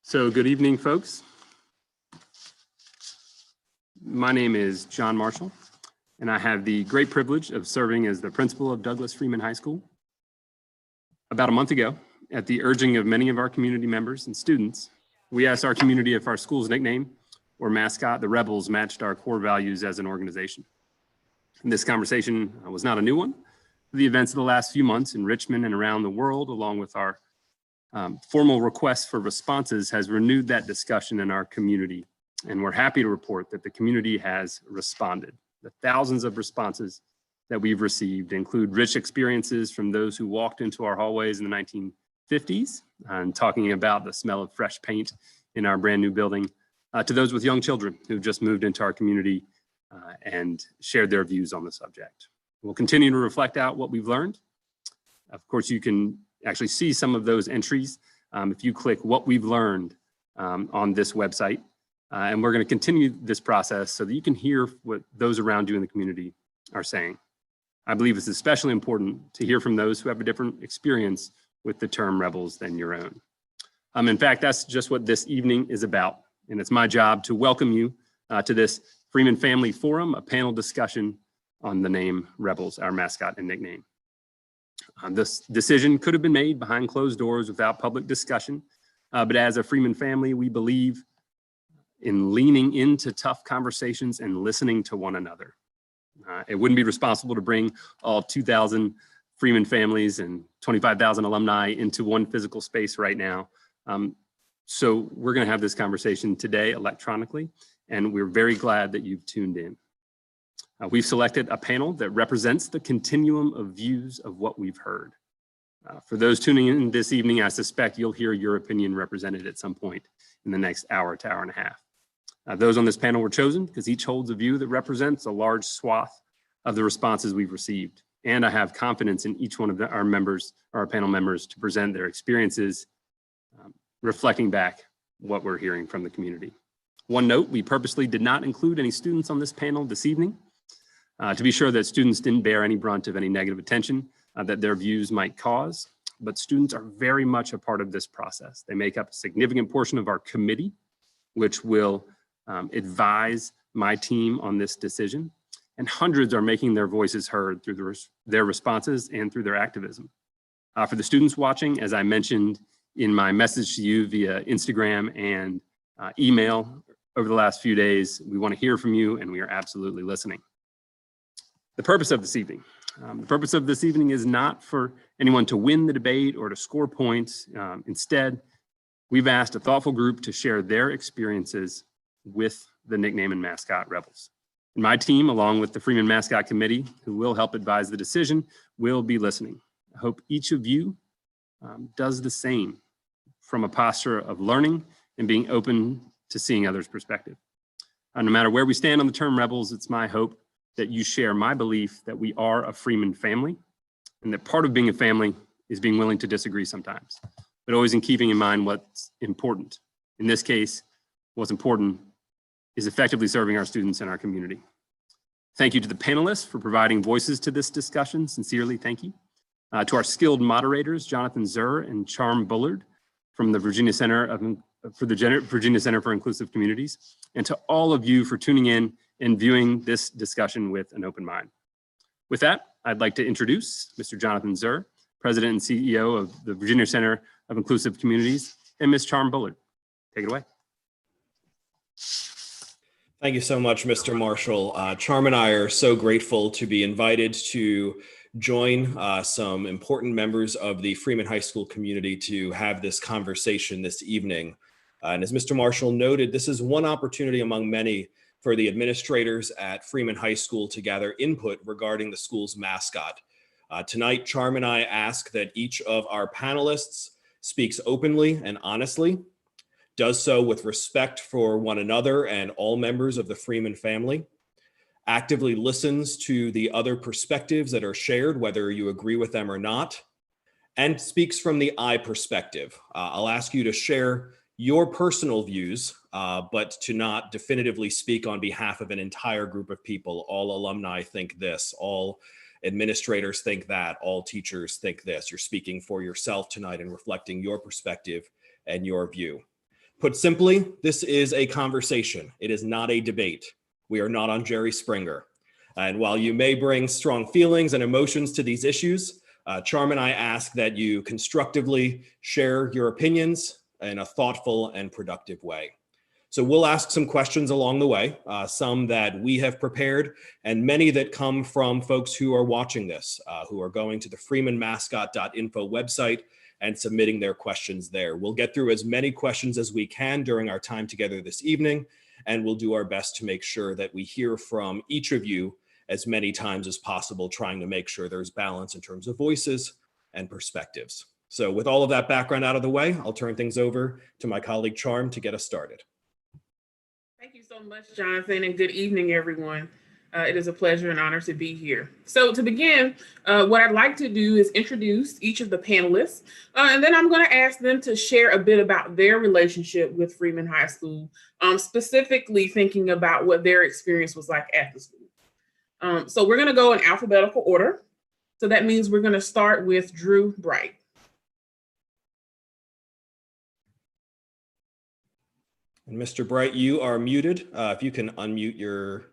So good evening, folks. My name is John Marshall, and I have the great privilege of serving as the principal of Douglas Freeman High School. About a month ago, at the urging of many of our community members and students, we asked our community if our school's nickname or mascot, the Rebels, matched our core values as an organization. And this conversation was not a new one. The events of the last few months in Richmond and around the world, along with our formal requests for responses, has renewed that discussion in our community. And we're happy to report that the community has responded. The thousands of responses that we've received include rich experiences from those who walked into our hallways in the 1950s and talking about the smell of fresh paint in our brand new building, to those with young children who just moved into our community and shared their views on the subject. We'll continue to reflect out what we've learned. Of course, you can actually see some of those entries if you click what we've learned on this website. And we're going to continue this process so that you can hear what those around you in the community are saying. I believe it's especially important to hear from those who have a different experience with the term Rebels than your own. In fact, that's just what this evening is about. And it's my job to welcome you to this Freeman Family Forum, a panel discussion on the name Rebels, our mascot and nickname. This decision could have been made behind closed doors without public discussion, but as a Freeman family, we believe in leaning into tough conversations and listening to one another. It wouldn't be responsible to bring all 2,000 Freeman families and 25,000 alumni into one physical space right now. So we're going to have this conversation today electronically, and we're very glad that you've tuned in. We've selected a panel that represents the continuum of views of what we've heard. For those tuning in this evening, I suspect you'll hear your opinion represented at some point in the next hour to hour and a half. Those on this panel were chosen because each holds a view that represents a large swath of the responses we've received. And I have confidence in each one of our members, our panel members, to present their experiences, reflecting back what we're hearing from the community. One note, we purposely did not include any students on this panel this evening to be sure that students didn't bear any brunt of any negative attention that their views might cause. But students are very much a part of this process. They make up a significant portion of our committee, which will advise my team on this decision. And hundreds are making their voices heard through their responses and through their activism. For the students watching, as I mentioned in my message to you via Instagram and email over the last few days, we want to hear from you, and we are absolutely listening. The purpose of this evening. The purpose of this evening is not for anyone to win the debate or to score points. Instead, we've asked a thoughtful group to share their experiences with the nickname and mascot Rebels. And my team, along with the Freeman Mascot Committee, who will help advise the decision, will be listening. I hope each of you does the same from a posture of learning and being open to seeing others' perspective. No matter where we stand on the term Rebels, it's my hope that you share my belief that we are a Freeman family, and that part of being a family is being willing to disagree sometimes, but always in keeping in mind what's important. In this case, what's important is effectively serving our students and our community. Thank you to the panelists for providing voices to this discussion. Sincerely, thank you. To our skilled moderators, Jonathan Zur and Charm Bullard from the Virginia Center for Inclusive Communities, and to all of you for tuning in and viewing this discussion with an open mind. With that, I'd like to introduce Mr. Jonathan Zur, President and CEO of the Virginia Center of Inclusive Communities, and Ms. Charm Bullard. Take it away. Thank you so much, Mr. Marshall. Charm and I are so grateful to be invited to join some important members of the Freeman High School community to have this conversation this evening. And as Mr. Marshall noted, this is one opportunity among many for the administrators at Freeman High School to gather input regarding the school's mascot. Tonight, Charm and I ask that each of our panelists speaks openly and honestly, does so with respect for one another and all members of the Freeman family, actively listens to the other perspectives that are shared, whether you agree with them or not, and speaks from the I perspective. I'll ask you to share your personal views, but to not definitively speak on behalf of an entire group of people. All alumni think this, all administrators think that, all teachers think this. You're speaking for yourself tonight and reflecting your perspective and your view. Put simply, this is a conversation. It is not a debate. We are not on Jerry Springer. And while you may bring strong feelings and emotions to these issues, Charm and I ask that you constructively share your opinions in a thoughtful and productive way. So we'll ask some questions along the way, some that we have prepared, and many that come from folks who are watching this, who are going to the freemanmascot.info website and submitting their questions there. We'll get through as many questions as we can during our time together this evening, and we'll do our best to make sure that we hear from each of you as many times as possible, trying to make sure there's balance in terms of voices and perspectives. So with all of that background out of the way, I'll turn things over to my colleague Charm to get us started. Thank you so much, Jonathan, and good evening, everyone. It is a pleasure and honor to be here. So to begin, what I'd like to do is introduce each of the panelists, and then I'm going to ask them to share a bit about their relationship with Freeman High School, specifically thinking about what their experience was like at the school. So we're going to go in alphabetical order. So that means we're going to start with Drew Bright. And Mr. Bright, you are muted. If you can unmute your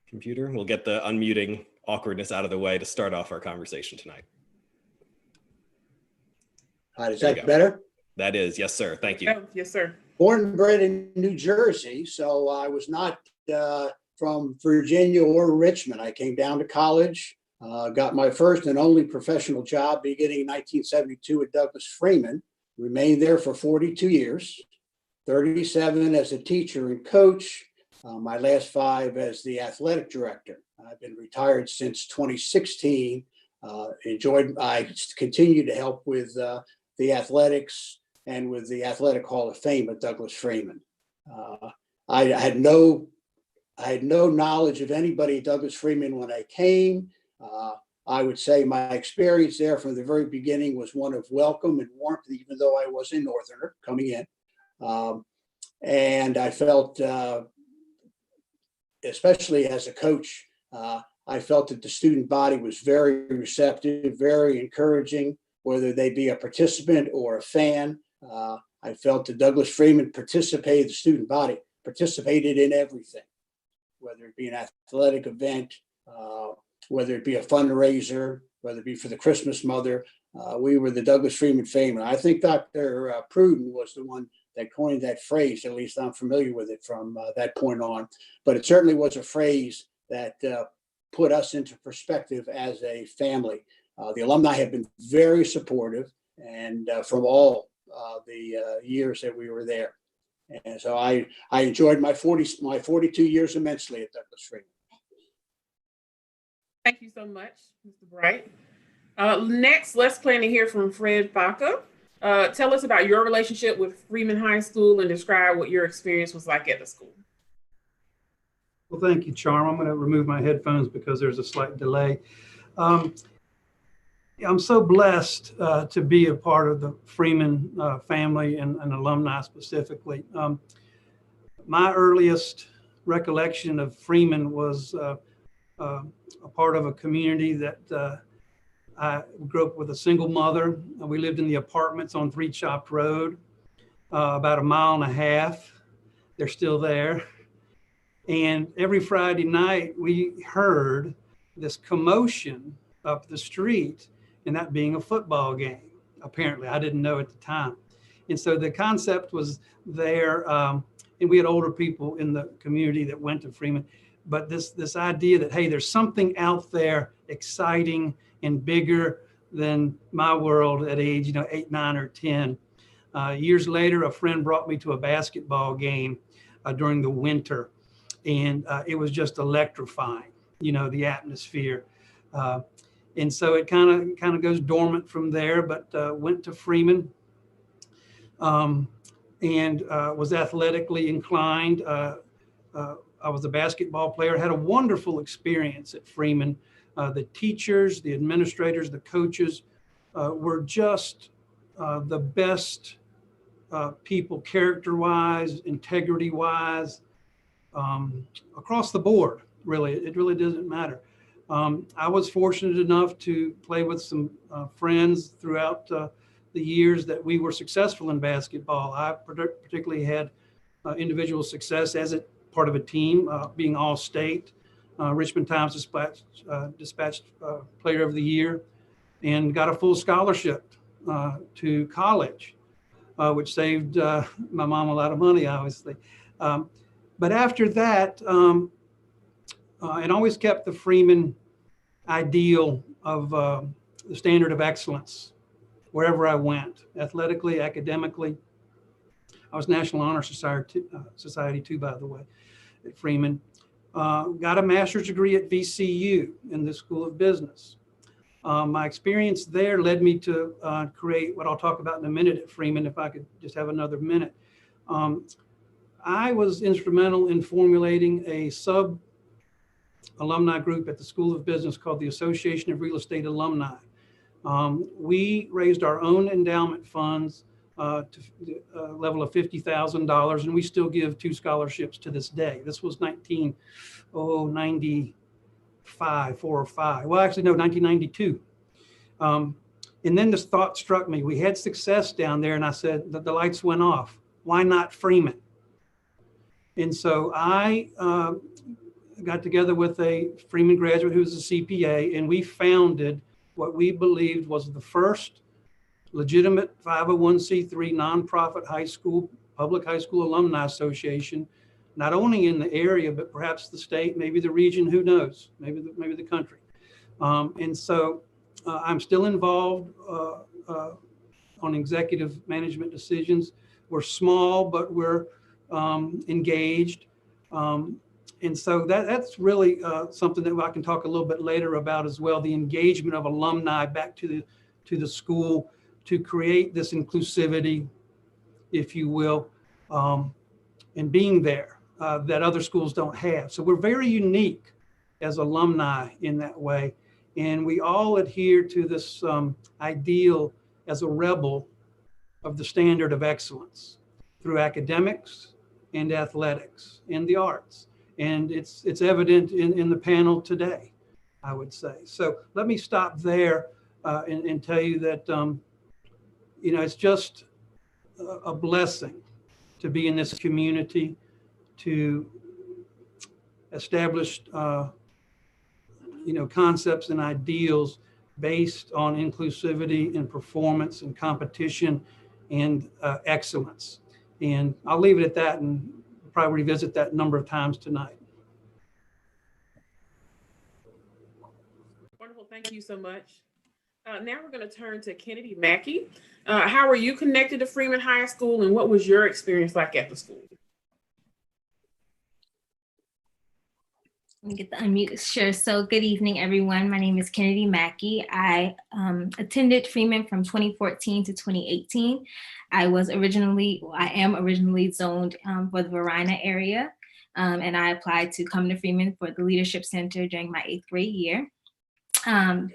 computer, we'll get the unmuting awkwardness out of the way to start off our conversation tonight. All right, is that better? That is, yes, sir. Thank you. Oh, yes, sir. Born and bred in New Jersey, so I was not from Virginia or Richmond. I came down to college, got my first and only professional job beginning in 1972 at Douglas Freeman. Remained there for 42 years, 37 as a teacher and coach, my last 5 as the athletic director. I've been retired since 2016. I continue to help with the athletics and with the Athletic Hall of Fame at Douglas Freeman. I had no knowledge of anybody at Douglas Freeman when I came. I would say my experience there from the very beginning was one of welcome and warmth, even though I was a Northerner coming in. And I felt, especially as a coach, I felt that the student body was very receptive, very encouraging, whether they be a participant or a fan. I felt that Douglas Freeman the student body participated in everything, whether it be an athletic event, whether it be a fundraiser, whether it be for the Christmas Mother. We were the Douglas Freeman fame. And I think Dr. Pruden was the one that coined that phrase. At least I'm familiar with it from that point on. But it certainly was a phrase that put us into perspective as a family. The alumni have been very supportive, and from all the years that we were there. And so I enjoyed my 42 years immensely at Douglas Freeman. Thank you so much, Mr. Bright. Next, let's plan to hear from Fred Facka. Tell us about your relationship with Freeman High School and describe what your experience was like at the school. Well, thank you, Charm. I'm going to remove my headphones because there's a slight delay. I'm so blessed to be a part of the Freeman family and alumni specifically. My earliest recollection of Freeman was a part of a community that I grew up with a single mother. We lived in the apartments on 3 Chopped Road, about 1.5 miles. They're still there. And every Friday night we heard this commotion up the street, and that being a football game. Apparently, I didn't know at the time. And so the concept was there, and we had older people in the community that went to Freeman. But this idea that, hey, there's something out there exciting and bigger than my world at age, 8, 9, or 10. Years later, a friend brought me to a basketball game during the winter, and it was just electrifying, the atmosphere. And so it kind of goes dormant from there, but went to Freeman and was athletically inclined. I was a basketball player, had a wonderful experience at Freeman. The teachers, the administrators, the coaches were just the best people, character-wise, integrity-wise, across the board, really. It really doesn't matter. I was fortunate enough to play with some friends throughout the years that we were successful in basketball. I particularly had individual success as a part of a team, being All-State, Richmond Times Dispatch Player of the Year, and got a full scholarship to college, which saved my mom a lot of money, obviously. But after that, it always kept the Freeman ideal of the standard of excellence wherever I went, athletically, academically. I was National Honor Society too, by the way, at Freeman. Got a master's degree at VCU in the School of Business. My experience there led me to create what I'll talk about in a minute at Freeman, if I could just have another minute. I was instrumental in formulating a sub-alumni group at the School of Business called the Association of Real Estate Alumni. We raised our own endowment funds to a level of $50,000, and we still give 2 scholarships to this day. This was 1995, 4 or 5. Well, actually, no, 1992. And then this thought struck me. We had success down there, and I said that the lights went off. Why not Freeman? And so I got together with a Freeman graduate who was a CPA, and we founded what we believed was the first legitimate 501c3 nonprofit public high school alumni association, not only in the area, but perhaps the state, maybe the region, who knows, maybe the country. And so I'm still involved on executive management decisions. We're small, but we're engaged. And so that's really something that I can talk a little bit later about as well, the engagement of alumni back to the school to create this inclusivity, if you will, and being there that other schools don't have. So we're very unique as alumni in that way. And we all adhere to this ideal as a rebel of the standard of excellence through academics and athletics and the arts. And it's evident in the panel today, I would say. So let me stop there and tell you that, it's just a blessing to be in this community, to establish, concepts and ideals based on inclusivity and performance and competition and excellence. And I'll leave it at that and probably revisit that a number of times tonight. Wonderful. Thank you so much. Now we're going to turn to Kennedy Mackey. How were you connected to Freeman High School, and what was your experience like at the school? Let me get the unmute. Sure. So good evening, everyone. My name is Kennedy Mackey. I attended Freeman from 2014 to 2018. I am originally zoned for the Varina area, and I applied to come to Freeman for the Leadership Center during my 8th grade year.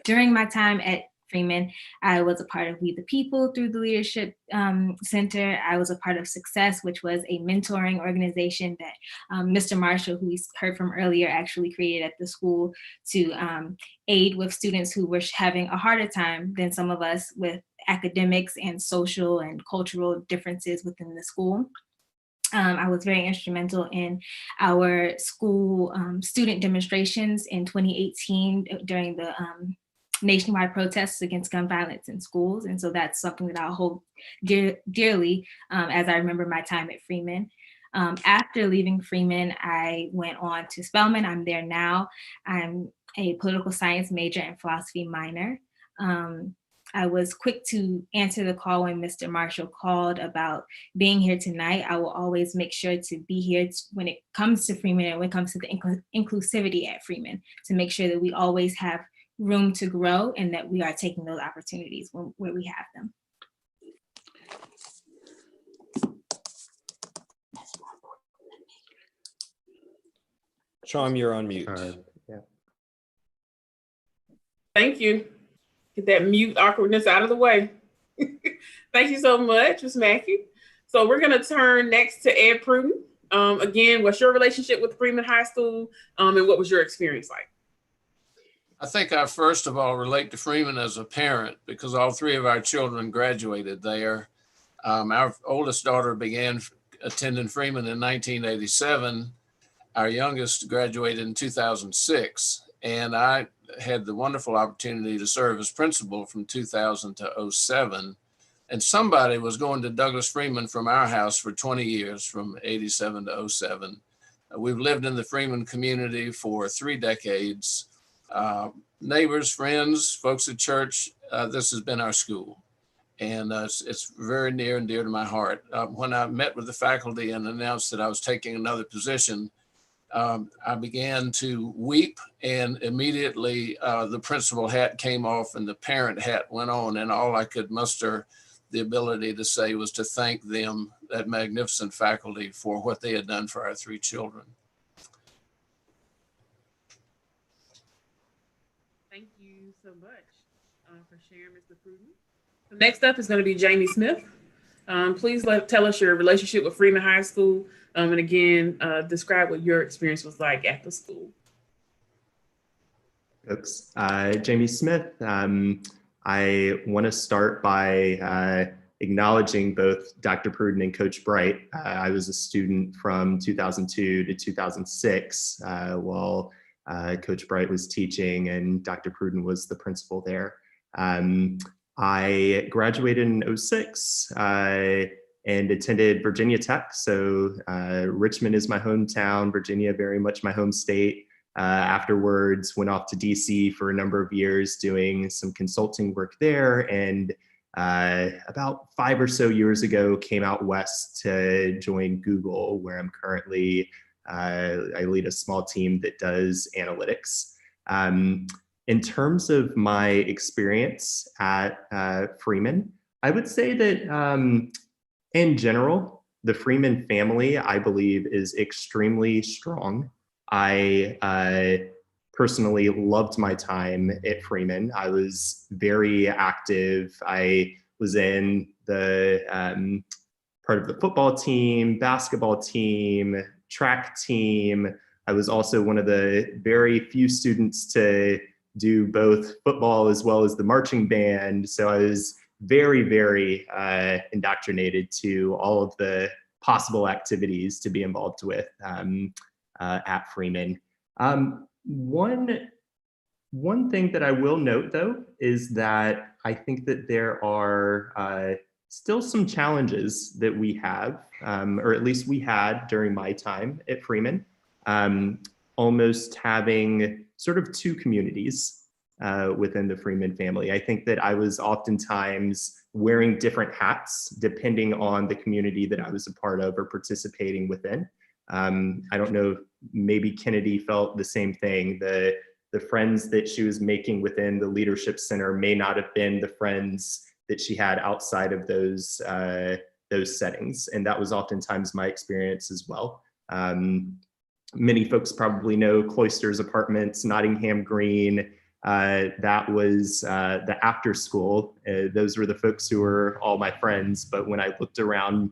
During my time at Freeman, I was a part of We the People through the Leadership Center. I was a part of Success, which was a mentoring organization that Mr. Marshall, who we heard from earlier, actually created at the school to aid with students who were having a harder time than some of us with academics and social and cultural differences within the school. I was very instrumental in our school student demonstrations in 2018 during the nationwide protests against gun violence in schools. And so that's something that I'll hold dearly as I remember my time at Freeman. After leaving Freeman, I went on to Spelman. I'm there now. I'm a political science major and philosophy minor. I was quick to answer the call when Mr. Marshall called about being here tonight. I will always make sure to be here when it comes to Freeman and when it comes to the inclusivity at Freeman, to make sure that we always have room to grow and that we are taking those opportunities where we have them. Charm, you're on mute. Yeah. Thank you. Get that mute awkwardness out of the way. Thank you so much, Ms. Mackey. So we're going to turn next to Ed Pruden. Again, what's your relationship with Freeman High School, and what was your experience like? I think I first of all relate to Freeman as a parent because all three of our children graduated there. Our oldest daughter began attending Freeman in 1987. Our youngest graduated in 2006. And I had the wonderful opportunity to serve as principal from 2000 to 07. And somebody was going to Douglas Freeman from our house for 20 years, from 87 to 07. We've lived in the Freeman community for 3 decades. Neighbors, friends, folks at church, this has been our school. And it's very near and dear to my heart. When I met with the faculty and announced that I was taking another position, I began to weep, and immediately the principal hat came off and the parent hat went on, and all I could muster the ability to say was to thank them, that magnificent faculty, for what they had done for our 3 children. Thank you so much for sharing, Mr. Pruden. Next up is going to be Jamie Smith. Please tell us your relationship with Freeman High School, and again, describe what your experience was like at the school. Folks, Jamie Smith. I want to start by acknowledging both Dr. Pruden and Coach Bright. I was a student from 2002 to 2006 while Coach Bright was teaching and Dr. Pruden was the principal there. I graduated in 06 and attended Virginia Tech. So Richmond is my hometown, Virginia very much my home state. Afterwards, went off to DC for a number of years doing some consulting work there. And about 5 or so years ago, came out west to join Google, where I'm currently, I lead a small team that does analytics. In terms of my experience at Freeman, I would say that in general, the Freeman family, I believe, is extremely strong. I personally loved my time at Freeman. I was very active. I was in the part of the football team, basketball team, track team. I was also one of the very few students to do both football as well as the marching band. So I was very, very indoctrinated to all of the possible activities to be involved with at Freeman. One thing that I will note, though, is that I think that there are still some challenges that we have, or at least we had during my time at Freeman, almost having sort of 2 communities within the Freeman family. I think that I was oftentimes wearing different hats depending on the community that I was a part of or participating within. I don't know, maybe Kennedy felt the same thing. The friends that she was making within the Leadership Center may not have been the friends that she had outside of those settings. And that was oftentimes my experience as well. Many folks probably know Cloisters Apartments, Nottingham Green. That was the after school. Those were the folks who were all my friends. But when I looked around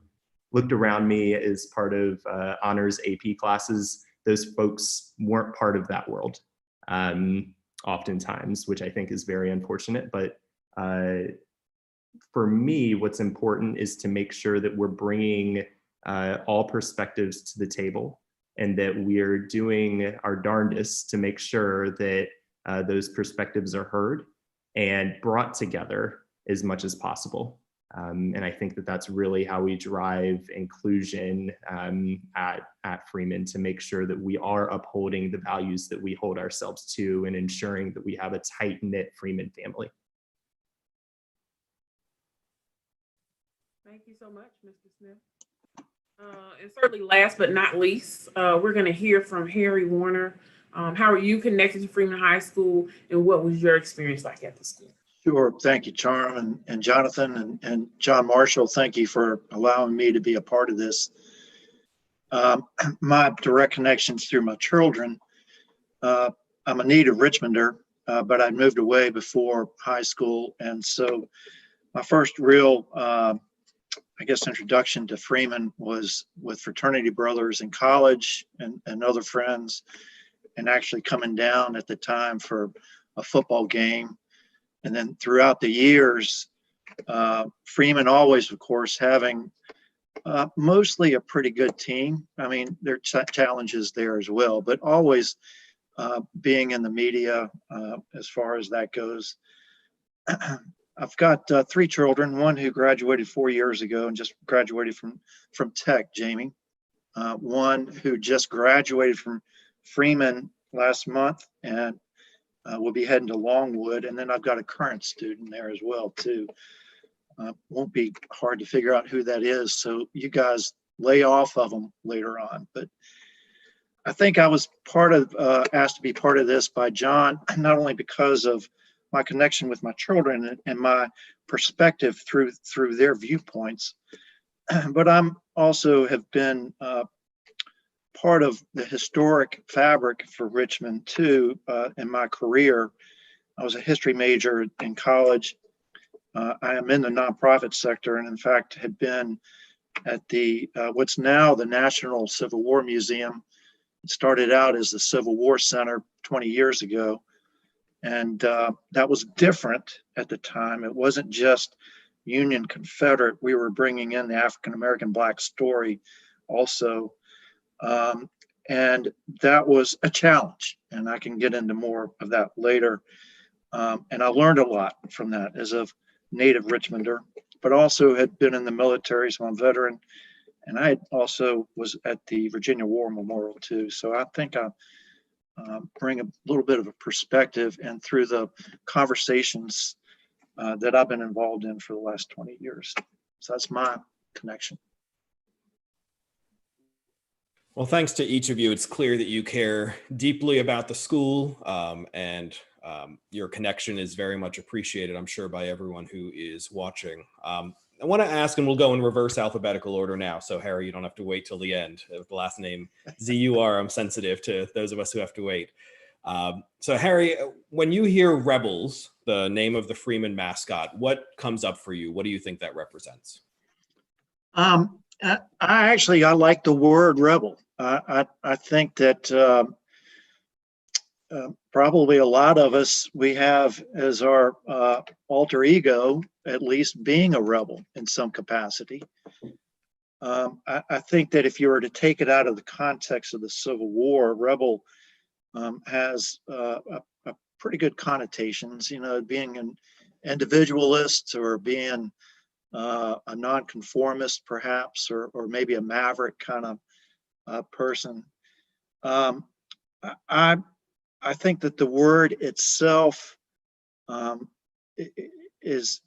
me as part of honors AP classes, those folks weren't part of that world oftentimes, which I think is very unfortunate. But for me, what's important is to make sure that we're bringing all perspectives to the table and that we're doing our darndest to make sure that those perspectives are heard and brought together as much as possible. And I think that that's really how we drive inclusion at Freeman, to make sure that we are upholding the values that we hold ourselves to and ensuring that we have a tight-knit Freeman family. Thank you so much, Mr. Smith. And certainly last but not least, we're going to hear from Harry Warner. How are you connected to Freeman High School, and what was your experience like at the school? Sure. Thank you, Charm and Jonathan and John Marshall. Thank you for allowing me to be a part of this. My direct connections through my children. I'm a native Richmonder, but I moved away before high school. And so my first real, introduction to Freeman was with fraternity brothers in college and other friends, and actually coming down at the time for a football game. And then throughout the years, Freeman always, of course, having mostly a pretty good team. I mean, there are challenges there as well, but always being in the media as far as that goes. I've got 3 children, one who graduated 4 years ago and just graduated from Tech, Jamie. One who just graduated from Freeman last month and will be heading to Longwood. And then I've got a current student there as well, too. Won't be hard to figure out who that is. So you guys lay off of them later on. But I think I was asked to be part of this by John, not only because of my connection with my children and my perspective through their viewpoints, but I'm also have been part of the historic fabric for Richmond too. In my career, I was a history major in college. I am in the nonprofit sector, and in fact had been at the what's now the National Civil War Museum. It started out as the Civil War Center 20 years ago. And that was different at the time. It wasn't just Union Confederate. We were bringing in the African-American Black story also. And that was a challenge. And I can get into more of that later. And I learned a lot from that as a native Richmonder, but also had been in the military, so I'm a veteran. And I also was at the Virginia War Memorial too. So I think I bring a little bit of a perspective, and through the conversations that I've been involved in for the last 20 years. So that's my connection. Well, thanks to each of you. It's clear that you care deeply about the school, and your connection is very much appreciated, I'm sure, by everyone who is watching. I want to ask, and we'll go in reverse alphabetical order now. So Harry, you don't have to wait till the end. The last name, Z-U-R, I'm sensitive to those of us who have to wait. So Harry, when you hear Rebels, the name of the Freeman mascot, what comes up for you? What do you think that represents? I like the word rebel. I think that probably a lot of us, we have as our alter ego, at least being a rebel in some capacity. I think that if you were to take it out of the context of the Civil War, rebel has a pretty good connotations, you know, being an individualist or being a nonconformist perhaps, or maybe a maverick kind of person. I think that the word itself is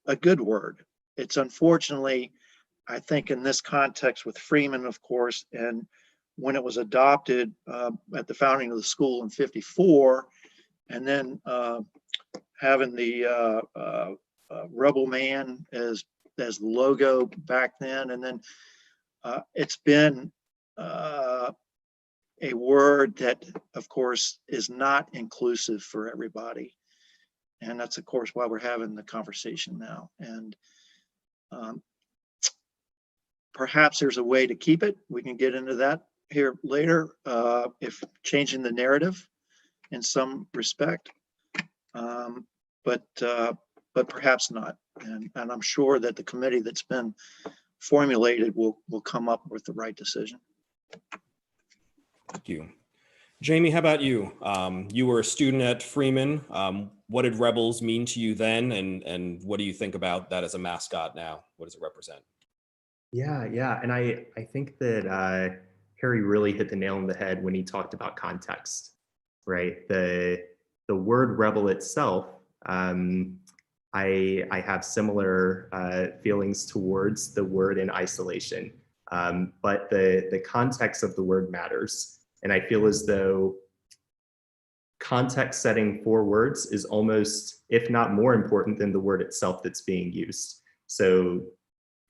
a good word. It's unfortunately, I think in this context with Freeman, of course, and when it was adopted at the founding of the school in '54, and then having the Rebel Man as the logo back then, and then it's been a word that, of course, is not inclusive for everybody. And that's, of course, why we're having the conversation now. And perhaps there's a way to keep it. We can get into that here later, if changing the narrative in some respect, but perhaps not. And I'm sure that the committee that's been formulated will come up with the right decision. Thank you. Jamie, how about you? You were a student at Freeman. What did Rebels mean to you then? And what do you think about that as a mascot now? What does it represent? Yeah. And I think that Harry really hit the nail on the head when he talked about context, right? The word rebel itself, I have similar feelings towards the word in isolation, but the context of the word matters. And I feel as though context setting for words is almost, if not more important than the word itself that's being used. So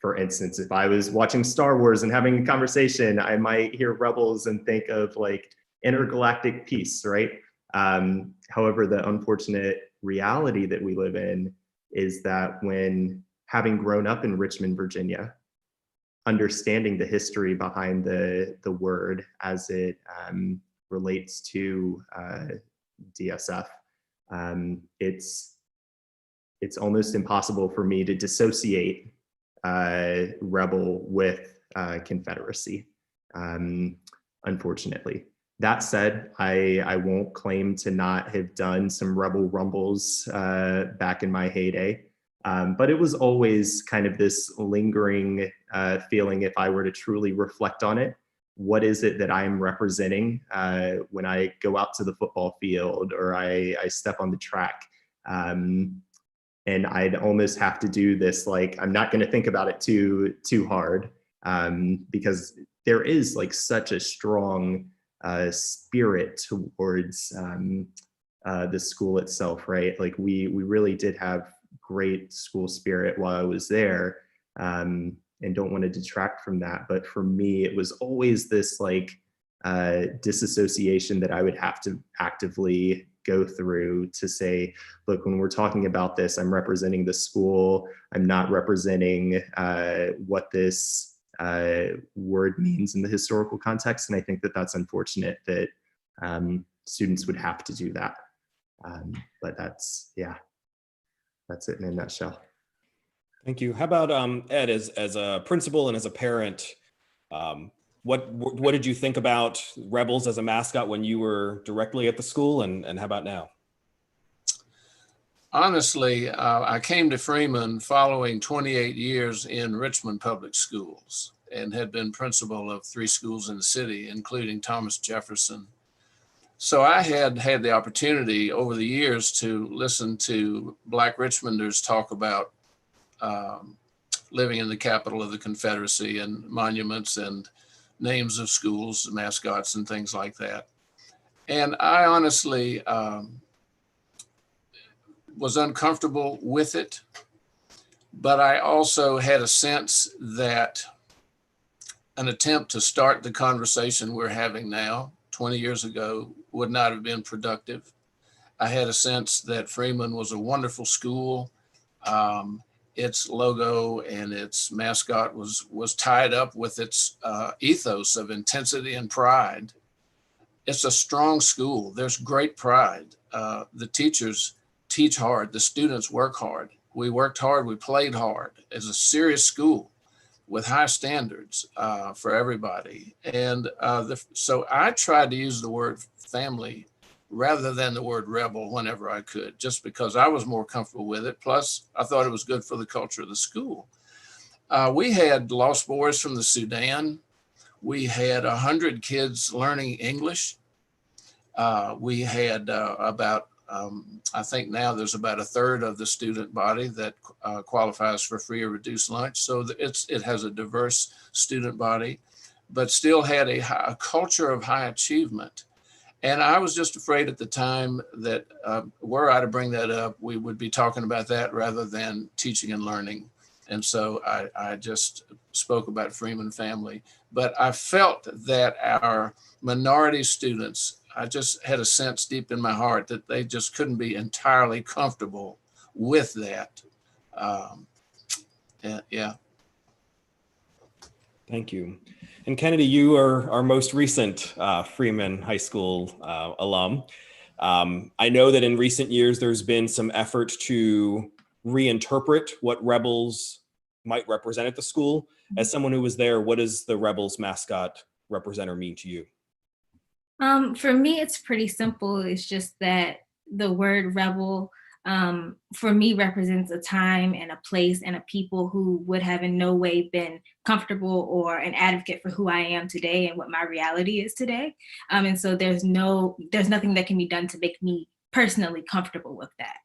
for instance, if I was watching Star Wars and having a conversation, I might hear Rebels and think of like intergalactic peace, right? However, the unfortunate reality that we live in is that when having grown up in Richmond, Virginia, understanding the history behind the word as it relates to DSF, It's almost impossible for me to dissociate rebel with Confederacy, unfortunately. That said, I won't claim to not have done some rebel rumbles back in my heyday, but it was always kind of this lingering feeling, if I were to truly reflect on it, what is it that I'm representing when I go out to the football field or I step on the track? And I'd almost have to do this, like, I'm not going to think about it too hard, because there is like such a strong spirit towards the school itself, right? Like we really did have great school spirit while I was there, and don't want to detract from that. But for me, it was always this like disassociation that I would have to actively go through to say, look, when we're talking about this, I'm representing the school. I'm not representing what this word means in the historical context. And I think that that's unfortunate that students would have to do that. But that's it in a nutshell. Thank you. How about Ed, as a principal and as a parent, what did you think about Rebels as a mascot when you were directly at the school, and how about now? Honestly, I came to Freeman following 28 years in Richmond Public Schools and had been principal of 3 schools in the city, including Thomas Jefferson. So I had the opportunity over the years to listen to Black Richmonders talk about living in the capital of the Confederacy and monuments and names of schools, mascots, and things like that. And I honestly was uncomfortable with it, but I also had a sense that an attempt to start the conversation we're having now 20 years ago would not have been productive. I had a sense that Freeman was a wonderful school. Its logo and its mascot was tied up with its ethos of intensity and pride. It's a strong school. There's great pride. The teachers teach hard. The students work hard. We worked hard. We played hard. It's a serious school with high standards for everybody. And so I tried to use the word family rather than the word rebel whenever I could, just because I was more comfortable with it. Plus, I thought it was good for the culture of the school. We had lost boys from the Sudan. We had 100 kids learning English. We had about, I think now there's about 1/3 of the student body that qualifies for free or reduced lunch. So it has a diverse student body, but still had a culture of high achievement. And I was just afraid at the time that were I to bring that up, we would be talking about that rather than teaching and learning. And so I just spoke about Freeman family. But I felt that our minority students, I just had a sense deep in my heart that they just couldn't be entirely comfortable with that. Yeah. Thank you. And Kennedy, you are our most recent Freeman High School alum. I know that in recent years, there's been some effort to reinterpret what Rebels might represent at the school. As someone who was there, what does the Rebels mascot represent or mean to you? For me, it's pretty simple. It's just that the word rebel, for me, represents a time and a place and a people who would have in no way been comfortable or an advocate for who I am today and what my reality is today. And so there's nothing that can be done to make me personally comfortable with that.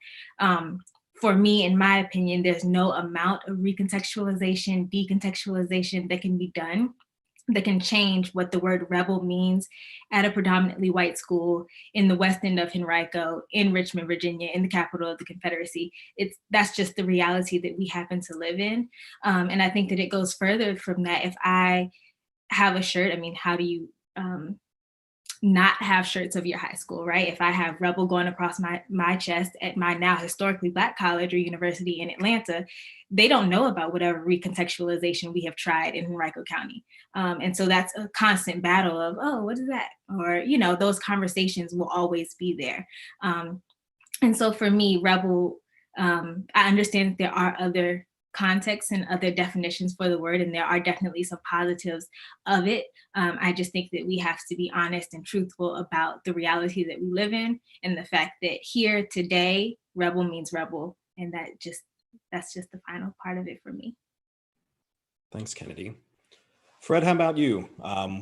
For me, in my opinion, there's no amount of recontextualization, decontextualization that can be done that can change what the word rebel means at a predominantly white school in the west end of Henrico, in Richmond, Virginia, in the capital of the Confederacy. That's just the reality that we happen to live in. And I think that it goes further from that. If I have a shirt, I mean, how do you not have shirts of your high school, right? If I have rebel going across my chest at my now historically Black college or university in Atlanta, they don't know about whatever recontextualization we have tried in Henrico County. And so that's a constant battle of, oh, what is that? Or, those conversations will always be there. And so for me, rebel, I understand that there are other contexts and other definitions for the word, and there are definitely some positives of it. I just think that we have to be honest and truthful about the reality that we live in, and the fact that here today, rebel means rebel, and that's just the final part of it for me. Thanks, Kennedy. Fred, how about you?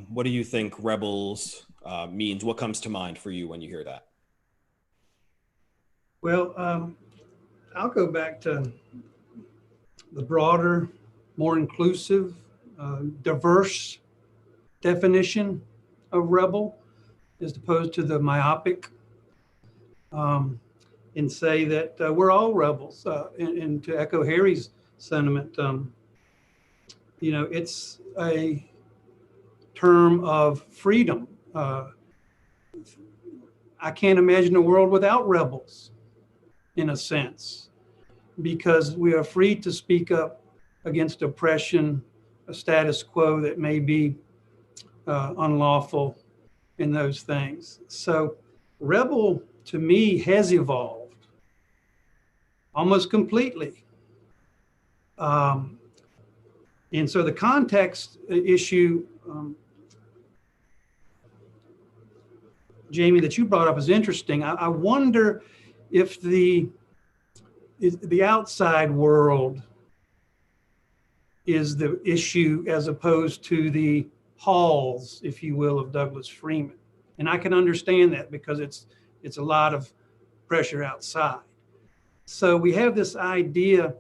What do you think rebels means? What comes to mind for you when you hear that? Well, I'll go back to the broader, more inclusive, diverse definition of rebel, as opposed to the myopic, and say that we're all rebels. And to echo Harry's sentiment, it's a term of freedom. I can't imagine a world without rebels, in a sense, because we are free to speak up against oppression, a status quo that may be unlawful, and those things. So rebel, to me, has evolved almost completely. And so the context issue, Jamie, that you brought up is interesting. I wonder if the outside world is the issue as opposed to the halls, if you will, of Douglas Freeman. And I can understand that because it's a lot of pressure outside. So we have this idea,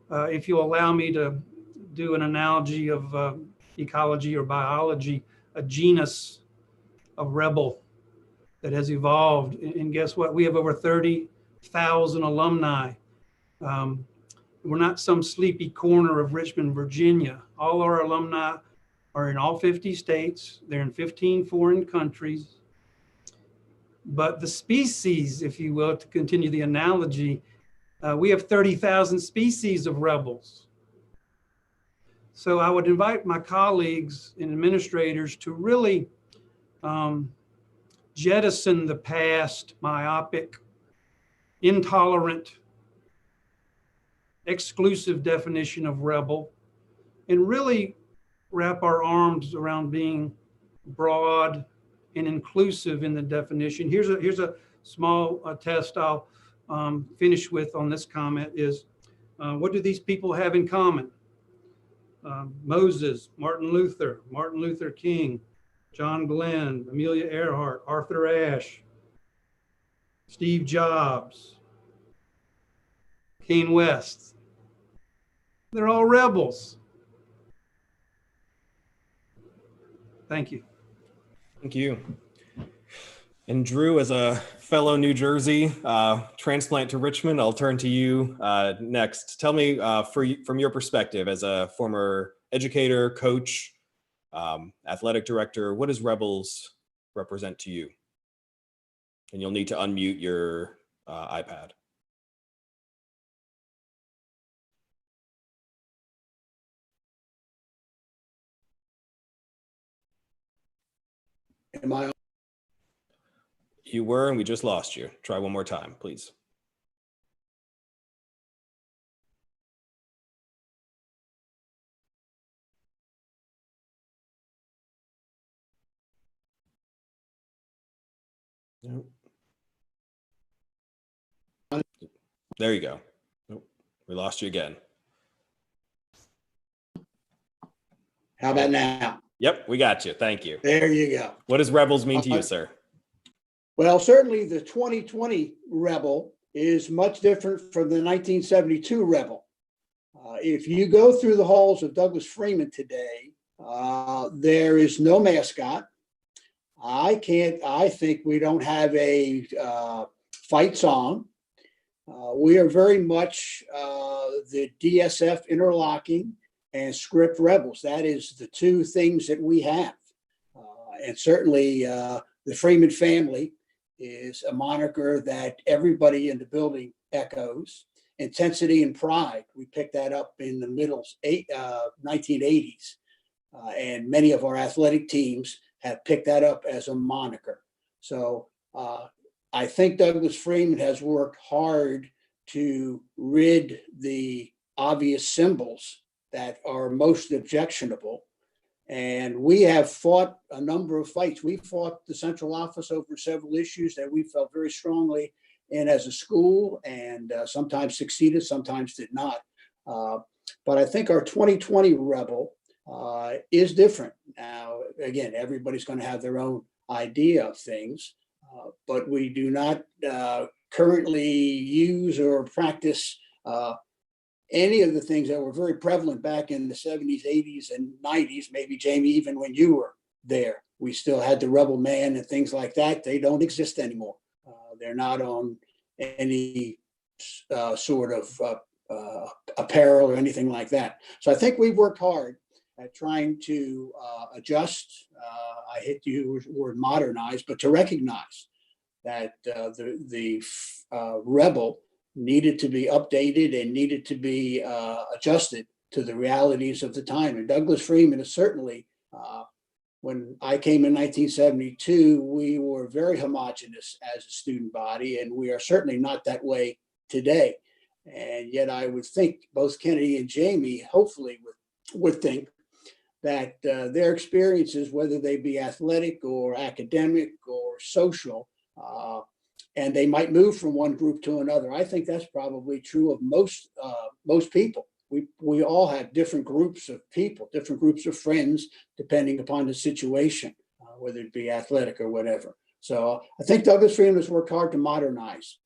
if you'll allow me to do an analogy of ecology or biology, a genus of rebel that has evolved. And guess what? We have over 30,000 alumni. We're not some sleepy corner of Richmond, Virginia. All our alumni are in all 50 states. They're in 15 foreign countries. But the species, if you will, to continue the analogy, we have 30,000 species of rebels. So I would invite my colleagues and administrators to really jettison the past, myopic, intolerant, exclusive definition of rebel, and really wrap our arms around being broad and inclusive in the definition. Here's a small test I'll finish with on this comment is, what do these people have in common? Moses, Martin Luther King, John Glenn, Amelia Earhart, Arthur Ashe, Steve Jobs, Kanye West. They're all rebels. Thank you. Thank you. And Drew, as a fellow New Jersey transplant to Richmond, I'll turn to you next. Tell me, from your perspective as a former educator, coach, athletic director, what does rebels represent to you? And you'll need to unmute your iPad. Am I on? You were, and we just lost you. Try one more time, please. Nope. There you go. Nope. We lost you again. How about now? Yep, we got you. Thank you. There you go. What does rebels mean to you, sir? Well, certainly the 2020 rebel is much different from the 1972 rebel. If you go through the halls of Douglas Freeman today, there is no mascot. I think we don't have a fight song. We are very much the DSF interlocking and script rebels. That is the two things that we have. And certainly the Freeman family is a moniker that everybody in the building echoes. Intensity and pride, we picked that up in the middle 1980s. And many of our athletic teams have picked that up as a moniker. So I think Douglas Freeman has worked hard to rid the obvious symbols that are most objectionable. And we have fought a number of fights. We fought the central office over several issues that we felt very strongly in as a school, and sometimes succeeded, sometimes did not. But I think our 2020 rebel is different. Now, again, everybody's going to have their own idea of things, but we do not currently use or practice any of the things that were very prevalent back in the 70s, 80s, and 90s, maybe, Jamie, even when you were there. We still had the rebel man and things like that. They don't exist anymore. They're not on any sort of apparel or anything like that. So I think we've worked hard at trying to adjust. I hate to use the word modernize, but to recognize that the rebel needed to be updated and needed to be adjusted to the realities of the time. And Douglas Freeman is certainly, when I came in 1972, we were very homogenous as a student body, and we are certainly not that way today. And yet I would think both Kennedy and Jamie hopefully would think that their experiences, whether they be athletic or academic or social, and they might move from one group to another. I think that's probably true of most people. We all have different groups of people, different groups of friends, depending upon the situation, whether it be athletic or whatever. So I think Douglas Freeman has worked hard to modernize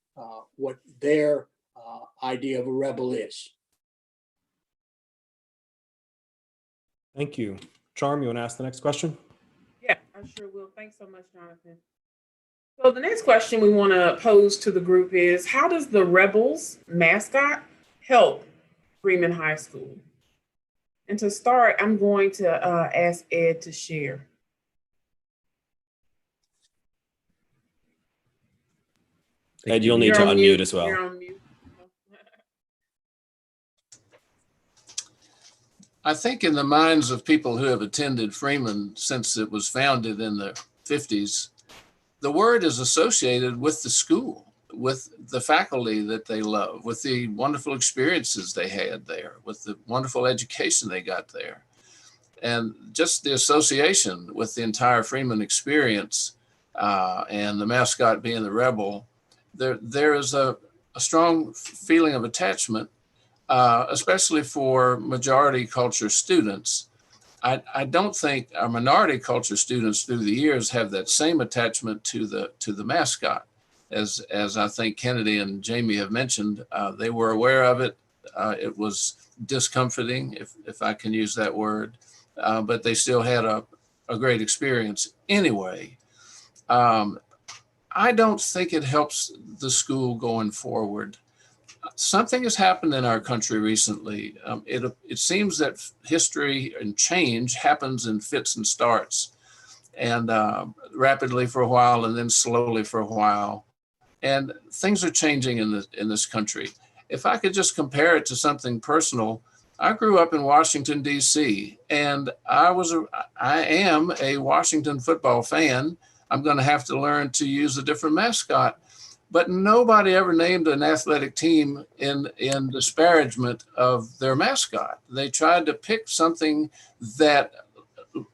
what their idea of a rebel is. Thank you. Charm, you want to ask the next question? Yeah, I sure will. Thanks so much, Jonathan. So the next question we want to pose to the group is, how does the Rebels mascot help Freeman High School? And to start, I'm going to ask Ed to share. Ed, you'll need to unmute as well. You're on mute. I think in the minds of people who have attended Freeman since it was founded in the 50s, the word is associated with the school, with the faculty that they love, with the wonderful experiences they had there, with the wonderful education they got there. And just the association with the entire Freeman experience and the mascot being the rebel, there is a strong feeling of attachment, especially for majority culture students. I don't think our minority culture students through the years have that same attachment to the mascot, as I think Kennedy and Jamie have mentioned. They were aware of it. It was discomforting, if I can use that word, but they still had a great experience anyway. I don't think it helps the school going forward. Something has happened in our country recently. It seems that history and change happens in fits and starts, and rapidly for a while, and then slowly for a while. And things are changing in this country. If I could just compare it to something personal, I grew up in Washington, D.C., and I am a Washington football fan. I'm going to have to learn to use a different mascot. But nobody ever named an athletic team in disparagement of their mascot. They tried to pick something that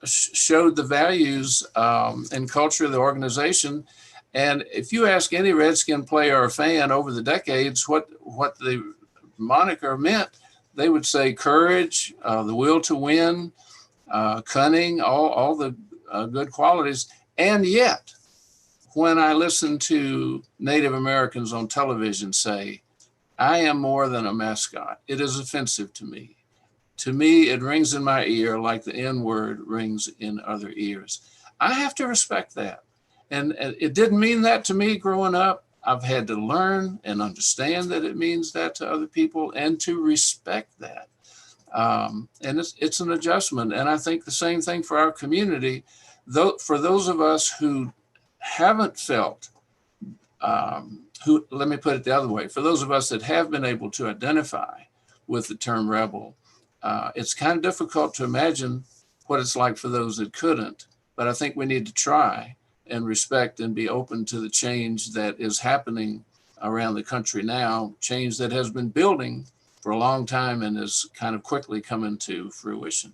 showed the values and culture of the organization. And if you ask any Redskin player or fan over the decades what the moniker meant, they would say courage, the will to win, cunning, all the good qualities. And yet, when I listen to Native Americans on television say, I am more than a mascot, it is offensive to me. To me, it rings in my ear like the N-word rings in other ears. I have to respect that. And it didn't mean that to me growing up. I've had to learn and understand that it means that to other people and to respect that. And it's an adjustment. And I think the same thing for our community. Though, for those of us who haven't felt, let me put it the other way, for those of us that have been able to identify with the term rebel, it's kind of difficult to imagine what it's like for those that couldn't, but I think we need to try and respect and be open to the change that is happening around the country now, change that has been building for a long time and is kind of quickly coming to fruition.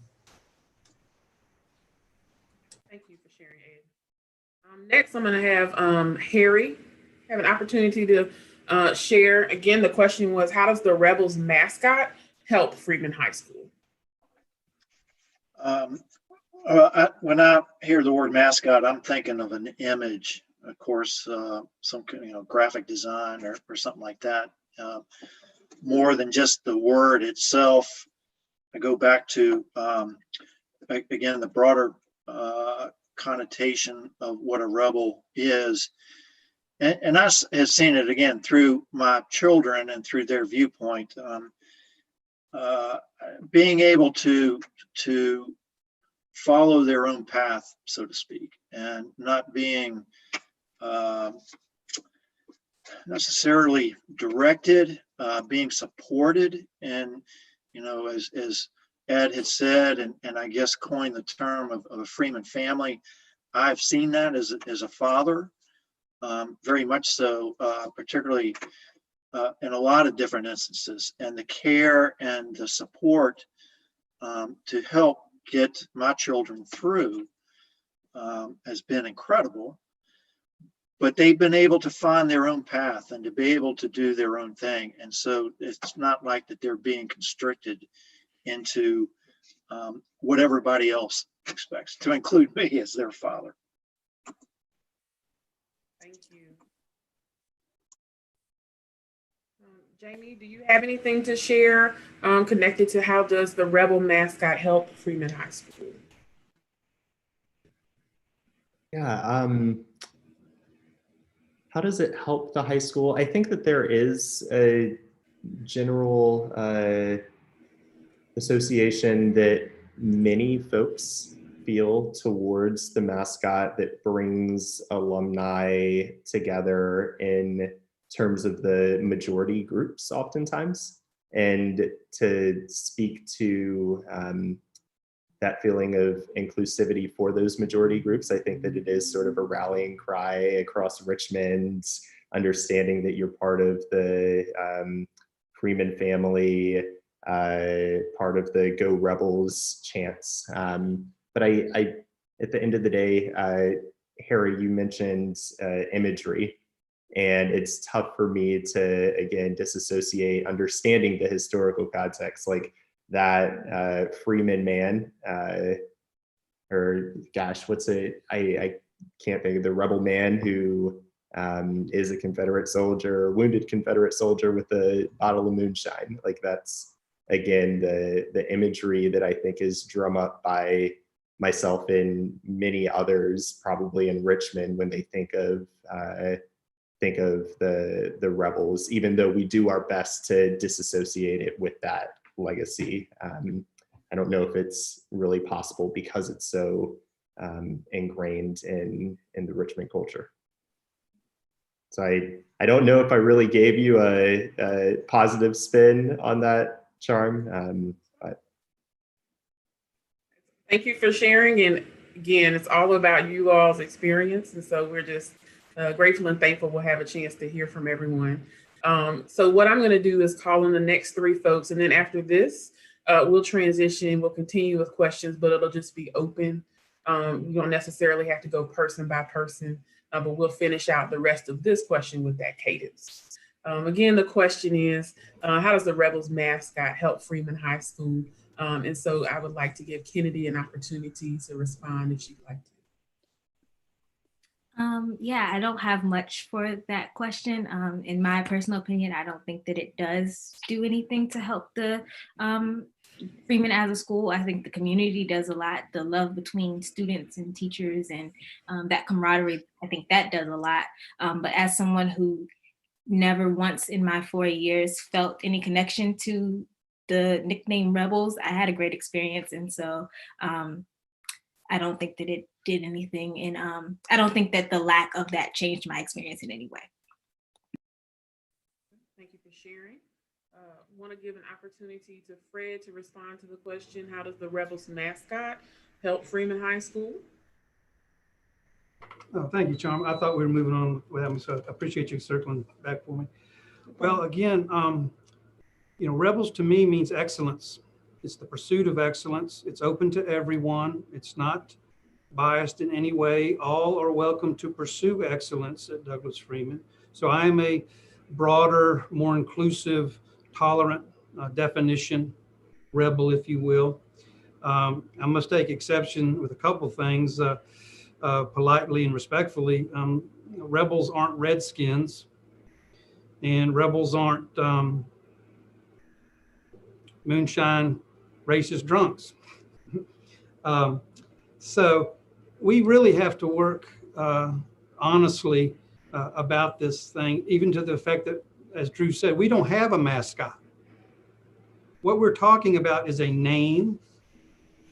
Thank you for sharing, Ed. Next, I'm going to have Harry have an opportunity to share. Again, the question was, how does the Rebels mascot help Freeman High School? When I hear the word mascot, I'm thinking of an image, of course, some graphic design or something like that. More than just the word itself. I go back to again the broader connotation of what a rebel is, and I have seen it again through my children and through their viewpoint. Being able to follow their own path, so to speak, and not being necessarily directed, being supported. And, as Ed had said, and I guess coined the term of a Freeman family, I've seen that as a father, very much so, particularly in a lot of different instances. And the care and the support to help get my children through has been incredible. But they've been able to find their own path and to be able to do their own thing. And so it's not like that they're being constricted into what everybody else expects, to include me as their father. Thank you. Jamie, do you have anything to share connected to how does the Rebel mascot help Freeman High School? Yeah, how does it help the high school? I think that there is a general association that many folks feel towards the mascot that brings alumni together in terms of the majority groups oftentimes. And to speak to that feeling of inclusivity for those majority groups, I think that it is sort of a rallying cry across Richmond, understanding that you're part of the Freeman family, part of the Go Rebels chants. But I, at the end of the day, Harry, you mentioned imagery, and it's tough for me to, again, disassociate understanding the historical context, like that Freeman man, or gosh, I can't think of the rebel man who is a Confederate soldier, wounded Confederate soldier with a bottle of moonshine. Like that's, again, the imagery that I think is drum up by myself and many others, probably in Richmond, when they think of the rebels, even though we do our best to disassociate it with that legacy. I don't know if it's really possible because it's so ingrained in the Richmond culture. So I don't know if I really gave you a positive spin on that, Charm. But. Thank you for sharing. And again, it's all about you all's experience. And so we're just grateful and thankful we'll have a chance to hear from everyone. So what I'm going to do is call in the next three folks. And then after this, we'll transition. We'll continue with questions, but it'll just be open. You don't necessarily have to go person by person, but we'll finish out the rest of this question with that cadence. Again, the question is, how does the Rebels mascot help Freeman High School? And so I would like to give Kennedy an opportunity to respond if she'd like to. Yeah, I don't have much for that question. In my personal opinion, I don't think that it does do anything to help the Freeman as a school. I think the community does a lot. The love between students and teachers and that camaraderie, I think that does a lot. But as someone who never once in my 4 years felt any connection to the nickname Rebels, I had a great experience. And so I don't think that it did anything. And I don't think that the lack of that changed my experience in any way. Thank you for sharing. Want to give an opportunity to Fred to respond to the question, how does the Rebels mascot help Freeman High School? Oh, thank you, Charm. I thought we were moving on without me, so I appreciate you circling back for me. Well, again, Rebels to me means excellence. It's the pursuit of excellence. It's open to everyone. It's not biased in any way. All are welcome to pursue excellence at Douglas Freeman. So I am a broader, more inclusive, tolerant definition, rebel, if you will. I must take exception with a couple things, politely and respectfully. Rebels aren't Redskins, and rebels aren't moonshine racist drunks. So we really have to work honestly about this thing, even to the effect that, as Drew said, we don't have a mascot. What we're talking about is a name,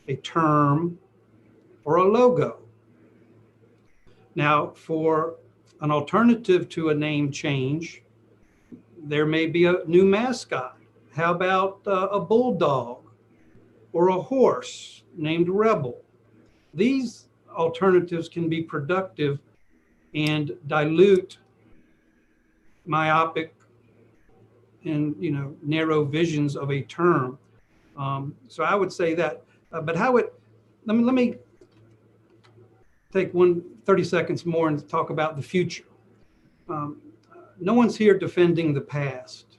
a term, or a logo. Now, for an alternative to a name change, there may be a new mascot. How about a bulldog or a horse named Rebel? These alternatives can be productive and dilute myopic and narrow visions of a term. So I would say that. But let me take 30 seconds more and talk about the future. No one's here defending the past.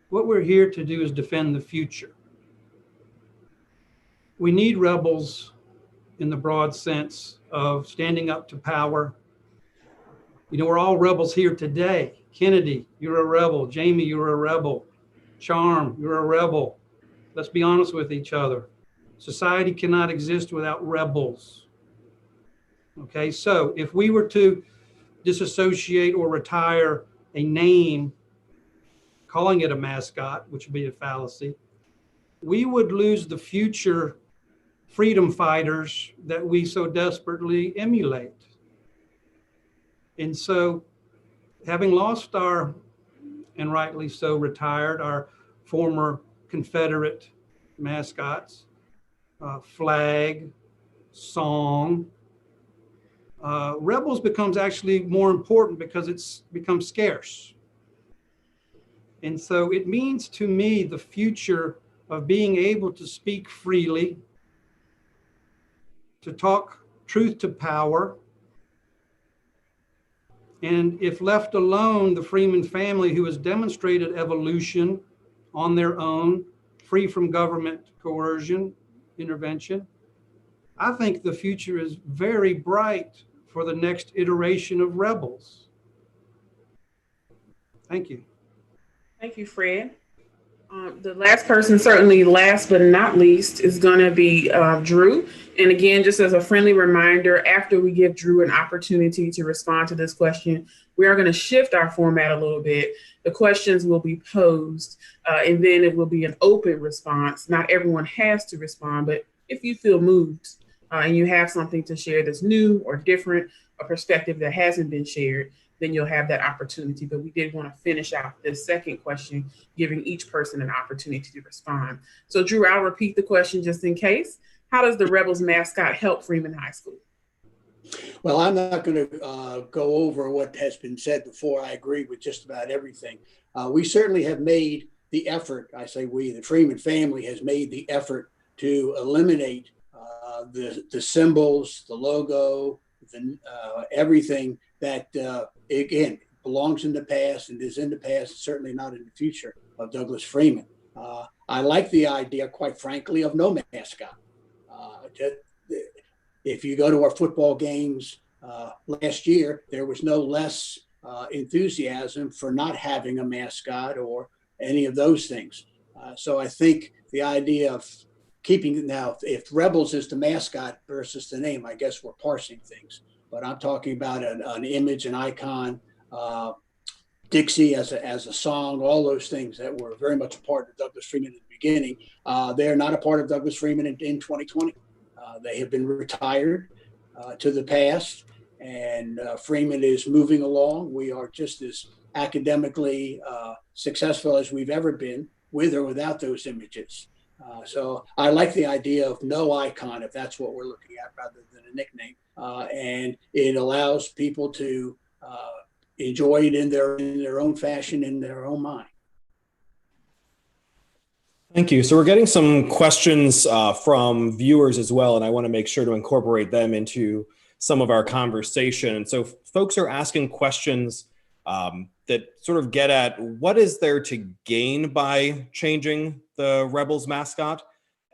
What we're here to do is defend the future. We need rebels in the broad sense of standing up to power. We're all rebels here today. Kennedy, you're a rebel. Jamie, you're a rebel. Charm, you're a rebel. Let's be honest with each other. Society cannot exist without rebels. Okay, so if we were to disassociate or retire a name, calling it a mascot, which would be a fallacy, we would lose the future freedom fighters that we so desperately emulate. And so, having lost our, and rightly so, retired, our former Confederate mascots, flag, song, Rebels becomes actually more important because it's become scarce. And so it means to me the future of being able to speak freely, to talk truth to power. And if left alone, the Freeman family, who has demonstrated evolution on their own, free from government coercion, intervention, I think the future is very bright for the next iteration of Rebels. Thank you. Thank you, Fred. The last person, certainly last but not least, is going to be Drew. And again, just as a friendly reminder, after we give Drew an opportunity to respond to this question, we are going to shift our format a little bit. The questions will be posed, and then it will be an open response. Not everyone has to respond, but if you feel moved and you have something to share that's new or different, a perspective that hasn't been shared, then you'll have that opportunity. But we did want to finish out this second question, giving each person an opportunity to respond. So Drew, I'll repeat the question just in case. How does the Rebels mascot help Freeman High School? Well, I'm not going to go over what has been said before. I agree with just about everything. We certainly have made the effort, I say we, the Freeman family has made the effort to eliminate the symbols, the logo, everything that, again, belongs in the past and is in the past, certainly not in the future of Douglas Freeman. I like the idea, quite frankly, of no mascot. If you go to our football games last year, there was no less enthusiasm for not having a mascot or any of those things. So I think the idea of keeping it now, if Rebels is the mascot versus the name, I guess we're parsing things. But I'm talking about an image, an icon, Dixie as a song, all those things that were very much a part of Douglas Freeman at the beginning. They're not a part of Douglas Freeman in 2020. They have been retired to the past, and Freeman is moving along. We are just as academically successful as we've ever been, with or without those images. So I like the idea of no icon, if that's what we're looking at, rather than a nickname. And it allows people to enjoy it in their own fashion, in their own mind. Thank you. So we're getting some questions from viewers as well, and I want to make sure to incorporate them into some of our conversation. And so folks are asking questions that sort of get at what is there to gain by changing the Rebels mascot,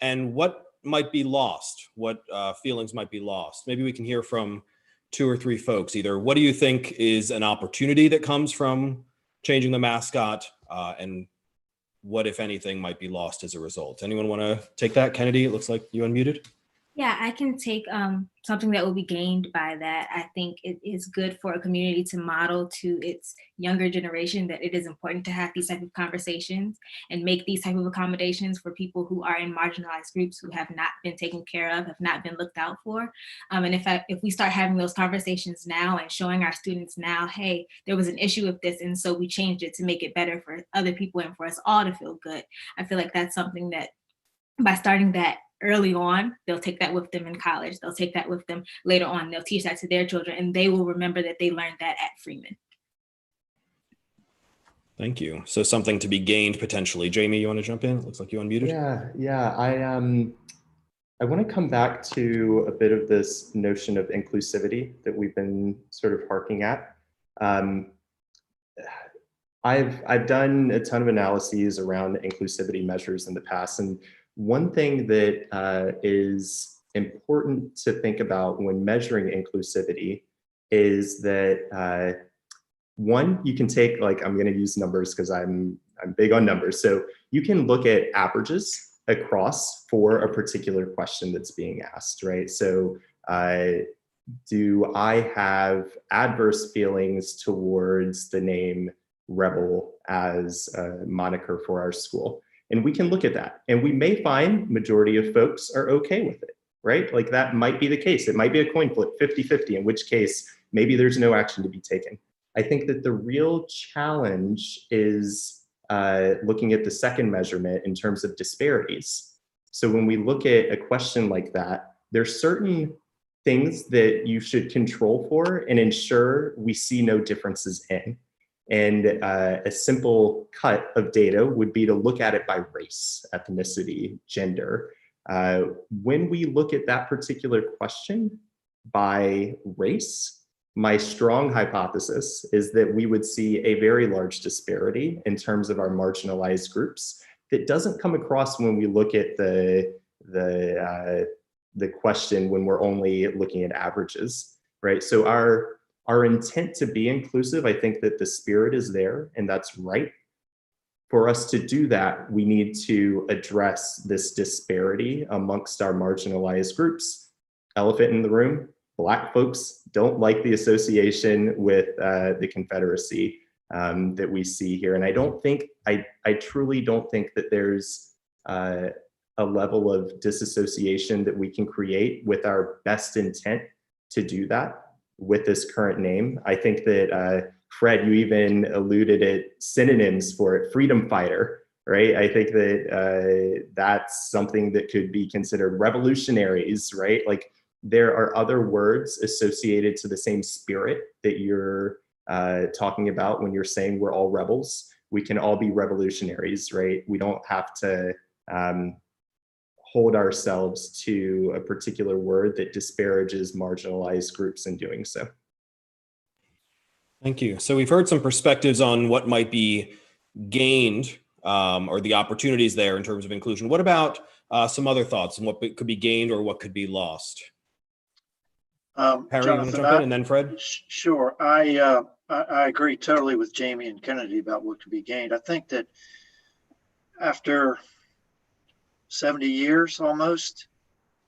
and what might be lost, what feelings might be lost. Maybe we can hear from 2 or 3 folks. Either what do you think is an opportunity that comes from changing the mascot, and what, if anything, might be lost as a result? Anyone want to take that? Kennedy, it looks like you unmuted. Yeah, I can take something that will be gained by that. I think it is good for a community to model to its younger generation that it is important to have these type of conversations and make these type of accommodations for people who are in marginalized groups who have not been taken care of, have not been looked out for. And if we start having those conversations now and showing our students now, hey, there was an issue with this, and so we changed it to make it better for other people and for us all to feel good. I feel like that's something that by starting that early on, they'll take that with them in college. They'll take that with them later on. They'll teach that to their children, and they will remember that they learned that at Freeman. Thank you. So something to be gained potentially. Jamie, you want to jump in? It looks like you unmuted. Yeah. I want to come back to a bit of this notion of inclusivity that we've been sort of harking at. I've done a ton of analyses around inclusivity measures in the past, and one thing that is important to think about when measuring inclusivity is that one, you can take, like, I'm going to use numbers because I'm big on numbers. So you can look at averages across for a particular question that's being asked, right? So do I have adverse feelings towards the name Rebel as a moniker for our school? And we can look at that, and we may find majority of folks are okay with it, right? Like that might be the case. It might be a coin flip, 50-50, in which case maybe there's no action to be taken. I think that the real challenge is looking at the second measurement in terms of disparities. So when we look at a question like that, there's certain things that you should control for and ensure we see no differences in. And a simple cut of data would be to look at it by race, ethnicity, gender. When we look at that particular question by race, my strong hypothesis is that we would see a very large disparity in terms of our marginalized groups that doesn't come across when we look at the question when we're only looking at averages, right? So our intent to be inclusive, I think that the spirit is there, and that's right. For us to do that, we need to address this disparity amongst our marginalized groups. Elephant in the room, Black folks don't like the association with the Confederacy that we see here. And I truly don't think that there's a level of disassociation that we can create with our best intent to do that with this current name. I think that Fred, you even alluded at synonyms for it, freedom fighter, right? I think that that's something that could be considered revolutionaries, right? Like there are other words associated to the same spirit that you're talking about when you're saying we're all rebels. We can all be revolutionaries, right? We don't have to hold ourselves to a particular word that disparages marginalized groups in doing so. Thank you. So we've heard some perspectives on what might be gained or the opportunities there in terms of inclusion. What about some other thoughts on what could be gained or what could be lost? Harry, Jonathan, you want to jump in, and then Fred? Sure. I agree totally with Jamie and Kennedy about what could be gained. I think that after 70 years almost,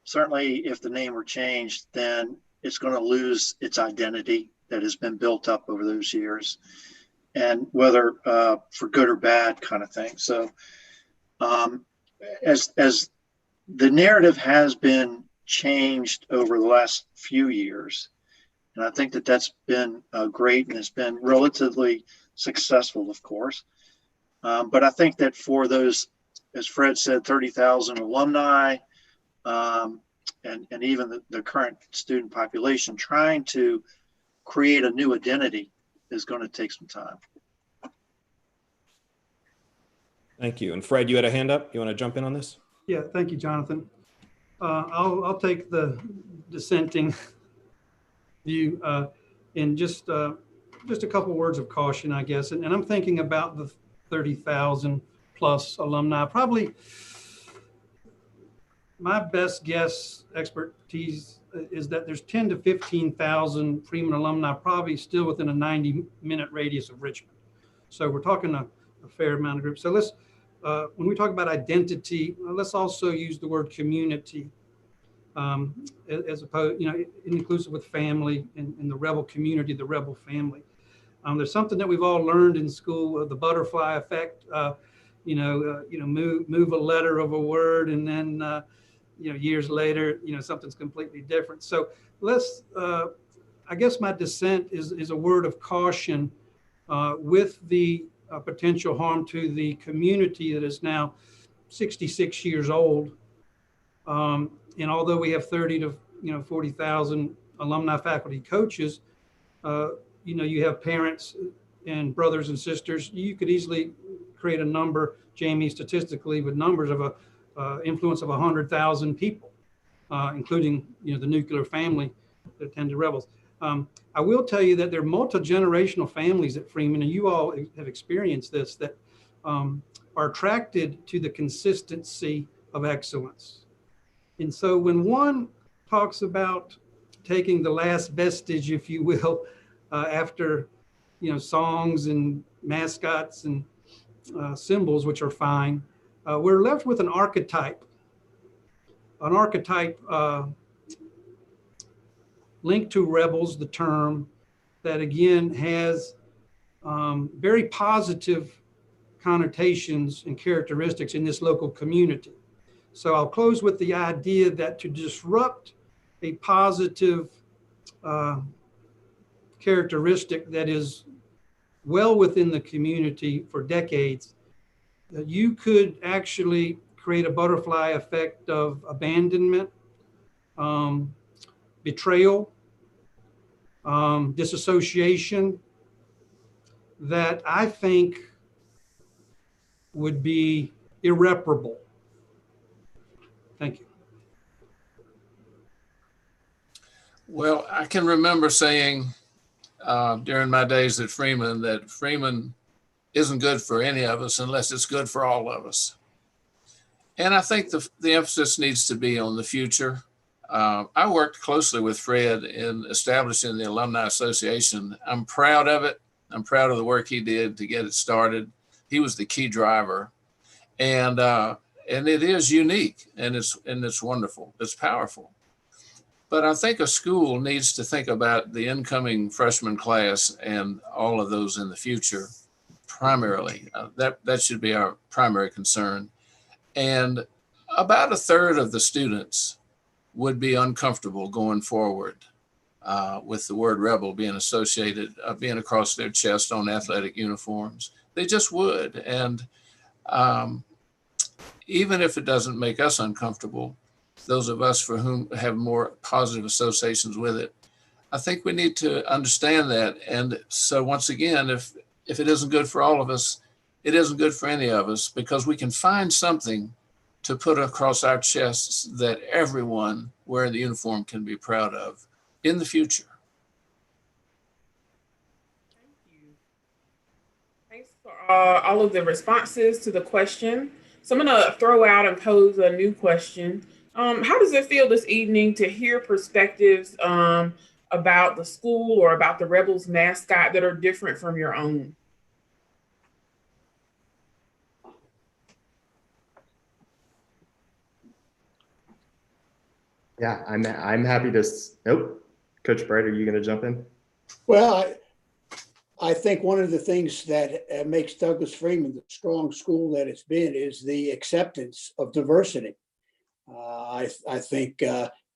certainly if the name were changed, then it's going to lose its identity that has been built up over those years, and whether for good or bad kind of thing. So as the narrative has been changed over the last few years, and I think that that's been great and has been relatively successful, of course. But I think that for those as Fred said, 30,000 alumni, and even the current student population, trying to create a new identity is going to take some time. Thank you. And Fred, you had a hand up. You want to jump in on this? Yeah, thank you, Jonathan. I'll take the dissenting view and just a couple words of caution, I guess. And I'm thinking about the 30,000 plus alumni. Probably my best guess expertise is that there's 10 to 15,000 Freeman alumni probably still within a 90-minute radius of Richmond. So we're talking a fair amount of groups. So let's, when we talk about identity, let's also use the word community as opposed, inclusive with family and the rebel community, the rebel family. There's something that we've all learned in school, the butterfly effect. Move a letter of a word, and then years later, something's completely different. So let's. I guess my dissent is a word of caution with the potential harm to the community that is now 66 years old. And although we have 30 to 40,000 alumni, faculty, coaches, you have parents and brothers and sisters. You could easily create a number, Jamie, statistically, with numbers of a influence of 100,000 people, including the nuclear family that attended Rebels. I will tell you that there are multi-generational families at Freeman, and you all have experienced this, that are attracted to the consistency of excellence. And so when one talks about taking the last vestige, if you will, after songs and mascots and symbols, which are fine, we're left with an archetype linked to Rebels, the term, that again has very positive connotations and characteristics in this local community. So I'll close with the idea that to disrupt a positive characteristic that is well within the community for decades, you could actually create a butterfly effect of abandonment, betrayal, disassociation, that I think would be irreparable. Thank you. Well, I can remember saying during my days at Freeman that Freeman isn't good for any of us unless it's good for all of us. And I think the emphasis needs to be on the future. I worked closely with Fred in establishing the Alumni Association. I'm proud of it. I'm proud of the work he did to get it started. He was the key driver. And it is unique, and it's wonderful. It's powerful. But I think a school needs to think about the incoming freshman class and all of those in the future primarily. That should be our primary concern. And about a third of the students would be uncomfortable going forward with the word rebel being associated, being across their chest on athletic uniforms. They just would. And even if it doesn't make us uncomfortable, those of us for whom have more positive associations with it, I think we need to understand that. And so once again, if it isn't good for all of us, it isn't good for any of us, because we can find something to put across our chests that everyone wearing the uniform can be proud of in the future. Thank you. Thanks for all of the responses to the question. So I'm going to throw out and pose a new question. How does it feel this evening to hear perspectives about the school or about the Rebels mascot that are different from your own? Yeah, I'm happy to. Nope. Coach Bright, are you going to jump in? Well, I think one of the things that makes Douglas Freeman the strong school that it's been is the acceptance of diversity. I think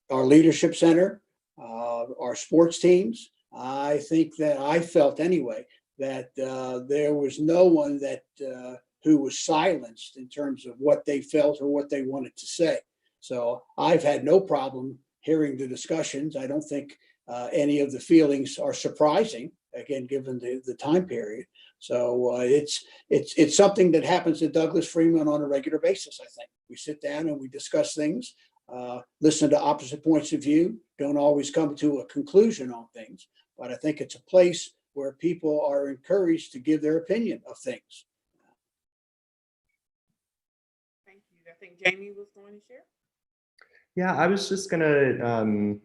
our leadership center, our sports teams, I think that I felt anyway that there was no one that who was silenced in terms of what they felt or what they wanted to say. So I've had no problem hearing the discussions. I don't think any of the feelings are surprising, again, given the time period. So it's something that happens at Douglas Freeman on a regular basis, I think. We sit down and we discuss things, listen to opposite points of view, don't always come to a conclusion on things, but I think it's a place where people are encouraged to give their opinion of things. Thank you. I think Jamie was going to share. Yeah, I was just gonna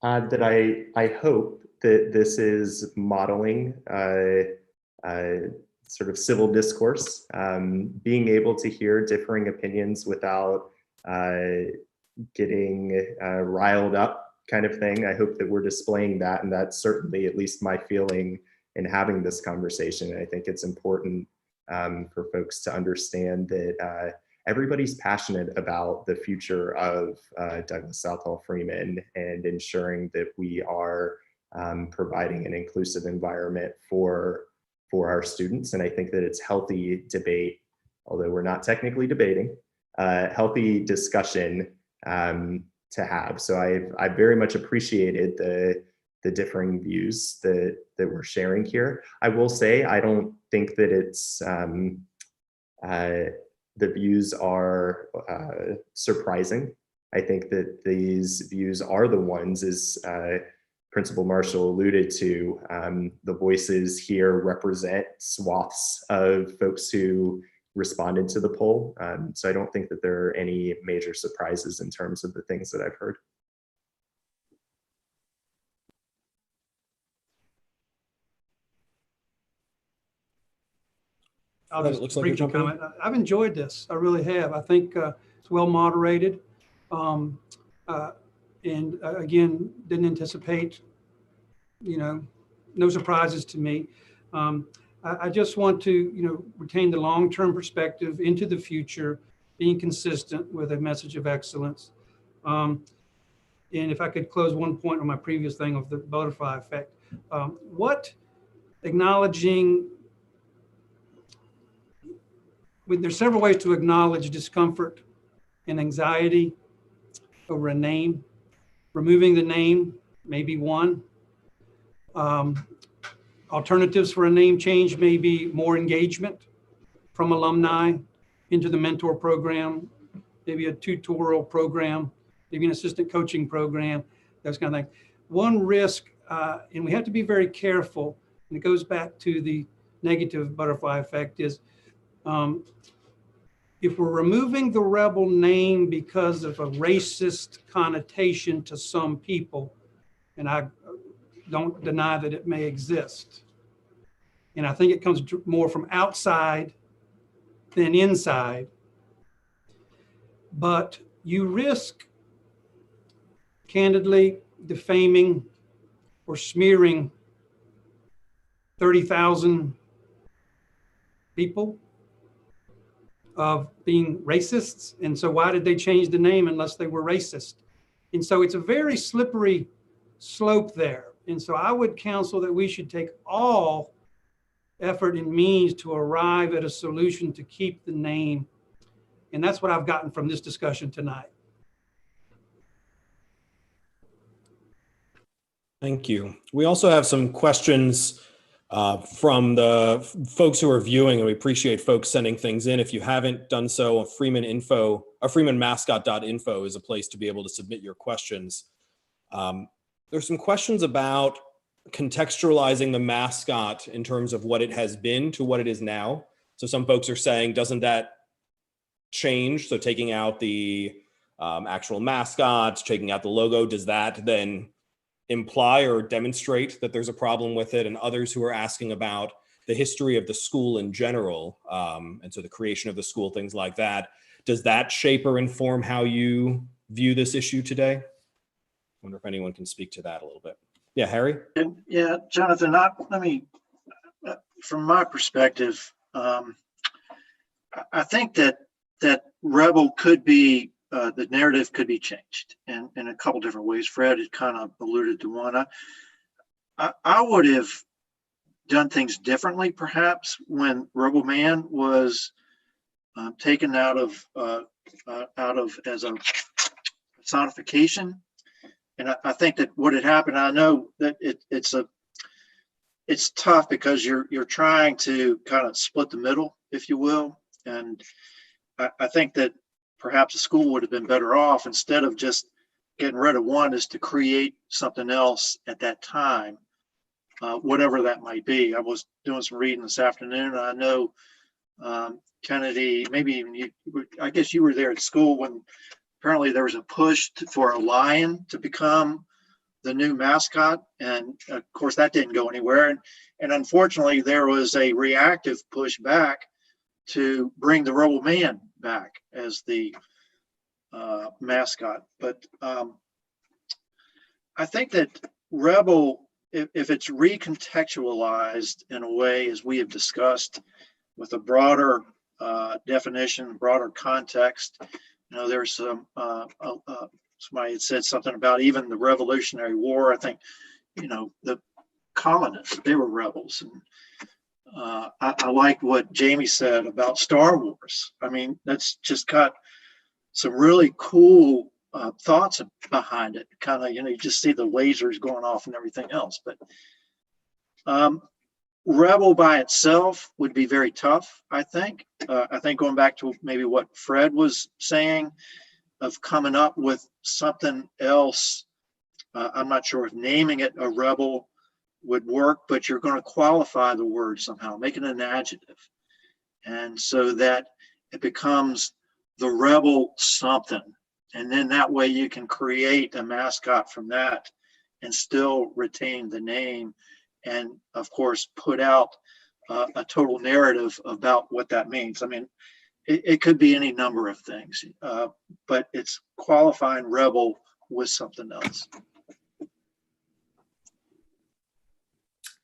add that I hope that this is modeling sort of civil discourse, being able to hear differing opinions without getting riled up kind of thing. I hope that we're displaying that, and that's certainly at least my feeling in having this conversation. And I think it's important for folks to understand that everybody's passionate about the future of Douglas South Hall Freeman and ensuring that we are providing an inclusive environment for our students. And I think that it's healthy debate, although we're not technically debating, healthy discussion to have. So I very much appreciated the differing views that we're sharing here. I will say, I don't think that it's the views are surprising. I think that these views are the ones, as Principal Marshall alluded to, the voices here represent swaths of folks who responded to the poll. So I don't think that there are any major surprises in terms of the things that I've heard. I'll It just looks like briefly you're jumping in. comment. I've enjoyed this. I really have. I think it's well moderated. And again, didn't anticipate, no surprises to me. I just want to, retain the long-term perspective into the future, being consistent with a message of excellence. And if I could close one point on my previous thing of the butterfly effect, there's several ways to acknowledge discomfort and anxiety over a name. Removing the name may be one. Alternatives for a name change may be more engagement from alumni into the mentor program, maybe a tutorial program, maybe an assistant coaching program, those kind of things. One risk, and we have to be very careful, and it goes back to the negative butterfly effect, is if we're removing the rebel name because of a racist connotation to some people, and I don't deny that it may exist, and I think it comes more from outside than inside, but you risk candidly defaming or smearing 30,000 people of being racists. And so why did they change the name unless they were racist? And so it's a very slippery slope there. And so I would counsel that we should take all effort and means to arrive at a solution to keep the name. And that's what I've gotten from this discussion tonight. Thank you. We also have some questions from the folks who are viewing, and we appreciate folks sending things in. If you haven't done so, Freeman Mascot.info is a place to be able to submit your questions. There's some questions about contextualizing the mascot in terms of what it has been to what it is now. So some folks are saying, doesn't that change? So taking out the actual mascot, taking out the logo, does that then imply or demonstrate that there's a problem with it? And others who are asking about the history of the school in general, and so the creation of the school, things like that. Does that shape or inform how you view this issue today? I wonder if anyone can speak to that a little bit. Yeah, Harry? Yeah, Jonathan, let me, from my perspective, I think that rebel could be, the narrative could be changed in a couple different ways. Fred had kind of alluded to one. I would have done things differently, perhaps, when Rebel Man was taken out of as a personification. And I think that what had happened, I know that it's tough because you're trying to kind of split the middle, if you will. And I think that perhaps the school would have been better off, instead of just getting rid of one, is to create something else at that time, whatever that might be. I was doing some reading this afternoon, and I know Kennedy, maybe even you, I guess you were there at school when apparently there was a push for a lion to become the new mascot. And of course that didn't go anywhere. And unfortunately there was a reactive push back to bring the Rebel Man back as the mascot. But I think that Rebel, if it's recontextualized in a way, as we have discussed, with a broader definition, broader context, there's some, somebody had said something about even the Revolutionary War. I think, the colonists, they were rebels. And I like what Jamie said about Star Wars. I mean, that's just got some really cool thoughts behind it. Kind of, you just see the lasers going off and everything else. But Rebel by itself would be very tough, I think. I think going back to maybe what Fred was saying, of coming up with something else. I'm not sure if naming it a rebel would work, but you're going to qualify the word somehow, make it an adjective. And so that it becomes the rebel something. And then that way you can create a mascot from that and still retain the name. And of course, put out a total narrative about what that means. I mean, it could be any number of things, but it's qualifying Rebel with something else.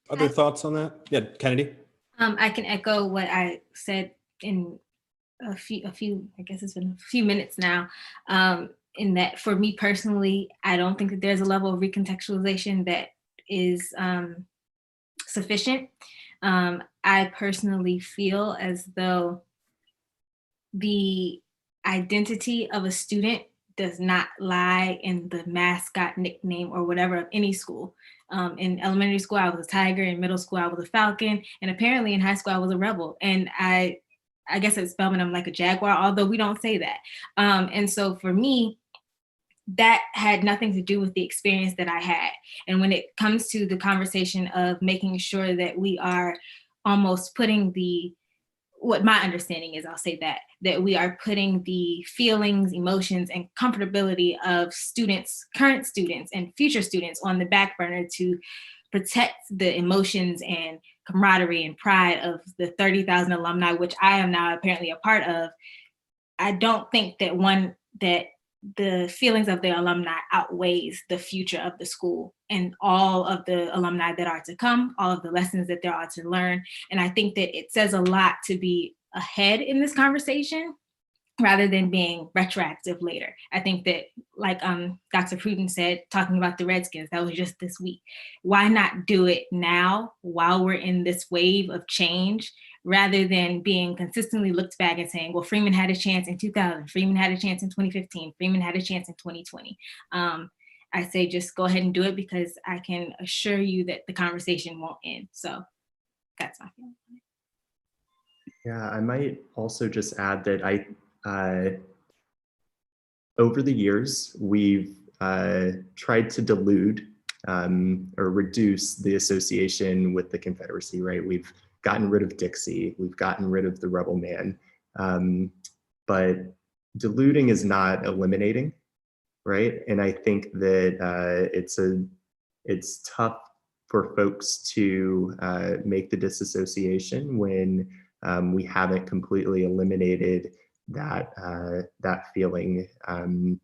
Other thoughts on that? Yeah, Kennedy. I can echo what I said in a few, I guess it's been a few minutes now, in that for me personally, I don't think that there's a level of recontextualization that is sufficient. I personally feel as though the identity of a student does not lie in the mascot nickname or whatever of any school. In elementary school, I was a tiger. In middle school, I was a falcon. And apparently in high school, I was a rebel. And I guess at Spelman, I'm like a jaguar, although we don't say that. And so for me, that had nothing to do with the experience that I had. And when it comes to the conversation of making sure that we are almost putting what my understanding is, I'll say that we are putting the feelings, emotions, and comfortability of students, current students and future students on the back burner to protect the emotions and camaraderie and pride of the 30,000 alumni, which I am now apparently a part of. I don't think that the feelings of the alumni outweighs the future of the school and all of the alumni that are to come, all of the lessons that there are to learn. And I think that it says a lot to be ahead in this conversation rather than being retroactive later. I think that, like Dr. Pruden said, talking about the Redskins, that was just this week. Why not do it now while we're in this wave of change, rather than being consistently looked back and saying, well, Freeman had a chance in 2000, Freeman had a chance in 2015, Freeman had a chance in 2020. I say just go ahead and do it, because I can assure you that the conversation won't end. So that's my feeling. Yeah, I might also just add that over the years, we've tried to dilute or reduce the association with the Confederacy, right? We've gotten rid of Dixie, we've gotten rid of the Rebel Man, but diluting is not eliminating, right? And I think that it's tough for folks to make the disassociation when we haven't completely eliminated that feeling in